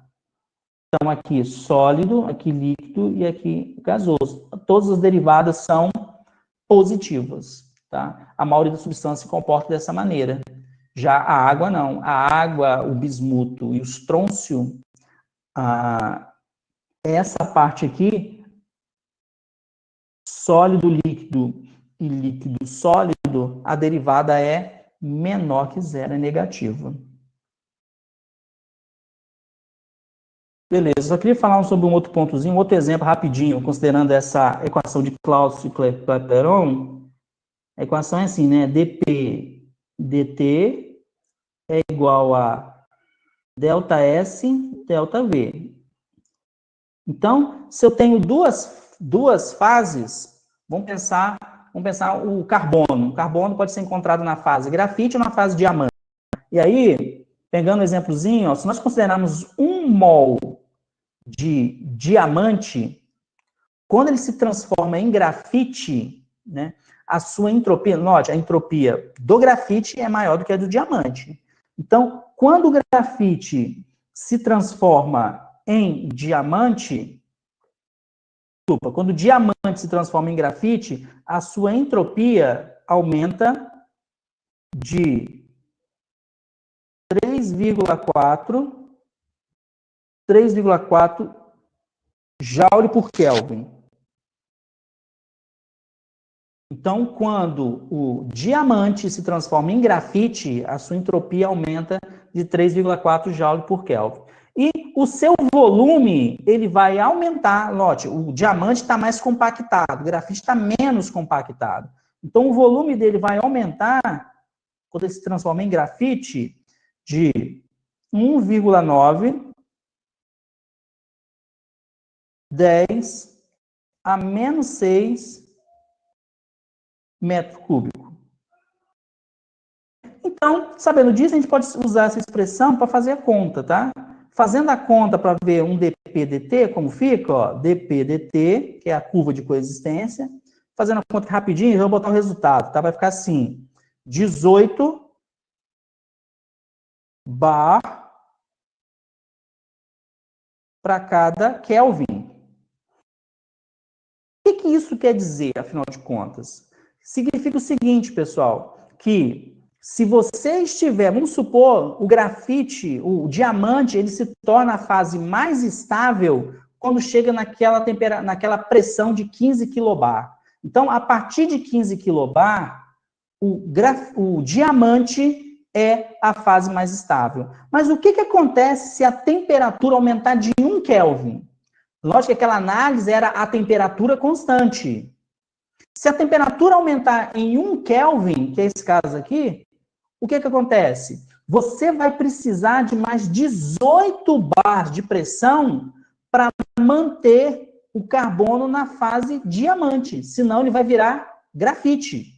Então, aqui sólido, aqui líquido e aqui gasoso. Todas as derivadas são positivas, tá? A maioria das substâncias se comporta dessa maneira. Já a água, não. A água, o bismuto e o estrôncio, essa parte aqui, sólido, líquido e líquido, sólido, a derivada é menor que zero, é negativa. Beleza, só queria falar sobre um outro pontozinho, um outro exemplo rapidinho, considerando essa equação de Clausius e Clapeyron. A equação é assim, né? dP dt é igual a delta S, delta V. Então, se eu tenho duas fases, vamos pensar o carbono. O carbono pode ser encontrado na fase grafite ou na fase diamante. E aí, pegando um exemplozinho, ó, se nós considerarmos 1 mol de diamante, quando ele se transforma em grafite, né, a sua entropia, note, a entropia do grafite é maior do que a do diamante. Então, quando o grafite se transforma em diamante, quando o diamante se transforma em grafite, a sua entropia aumenta de 3,4 joule por Kelvin. Então, quando o diamante se transforma em grafite, a sua entropia aumenta de 3,4 joule por Kelvin. E o seu volume, ele vai aumentar. Note, o diamante está mais compactado, o grafite está menos compactado. Então, o volume dele vai aumentar, quando ele se transforma em grafite, de 1,9, 10 a menos 6 metro cúbico. Então, sabendo disso, a gente pode usar essa expressão para fazer a conta, tá? Fazendo a conta para ver um dP/dt, como fica, ó, dP/dt, que é a curva de coexistência. Fazendo a conta rapidinho, eu vou botar o resultado, tá? Vai ficar assim, 18 bar para cada Kelvin. O que isso quer dizer, afinal de contas? Significa o seguinte, pessoal, que se você estiver, vamos supor, o grafite, o diamante, ele se torna a fase mais estável quando chega naquela pressão de 15 kbar. Então, a partir de 15 kbar, o diamante é a fase mais estável. Mas o que acontece se a temperatura aumentar de 1 Kelvin? Lógico que aquela análise era a temperatura constante. Se a temperatura aumentar em 1 Kelvin, que é esse caso aqui, o que acontece? Você vai precisar de mais 18 bar de pressão para manter o carbono na fase diamante, senão ele vai virar grafite.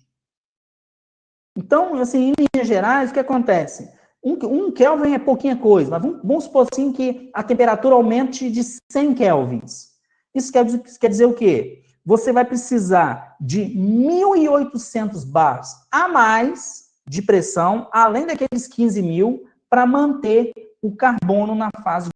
Então, assim, em linhas gerais, o que acontece? 1 Kelvin é pouquinha coisa, mas vamos supor assim que a temperatura aumente de 100 kelvins. Isso quer dizer o quê? Você vai precisar de 1.800 bars a mais de pressão, além daqueles 15.000, para manter o carbono na fase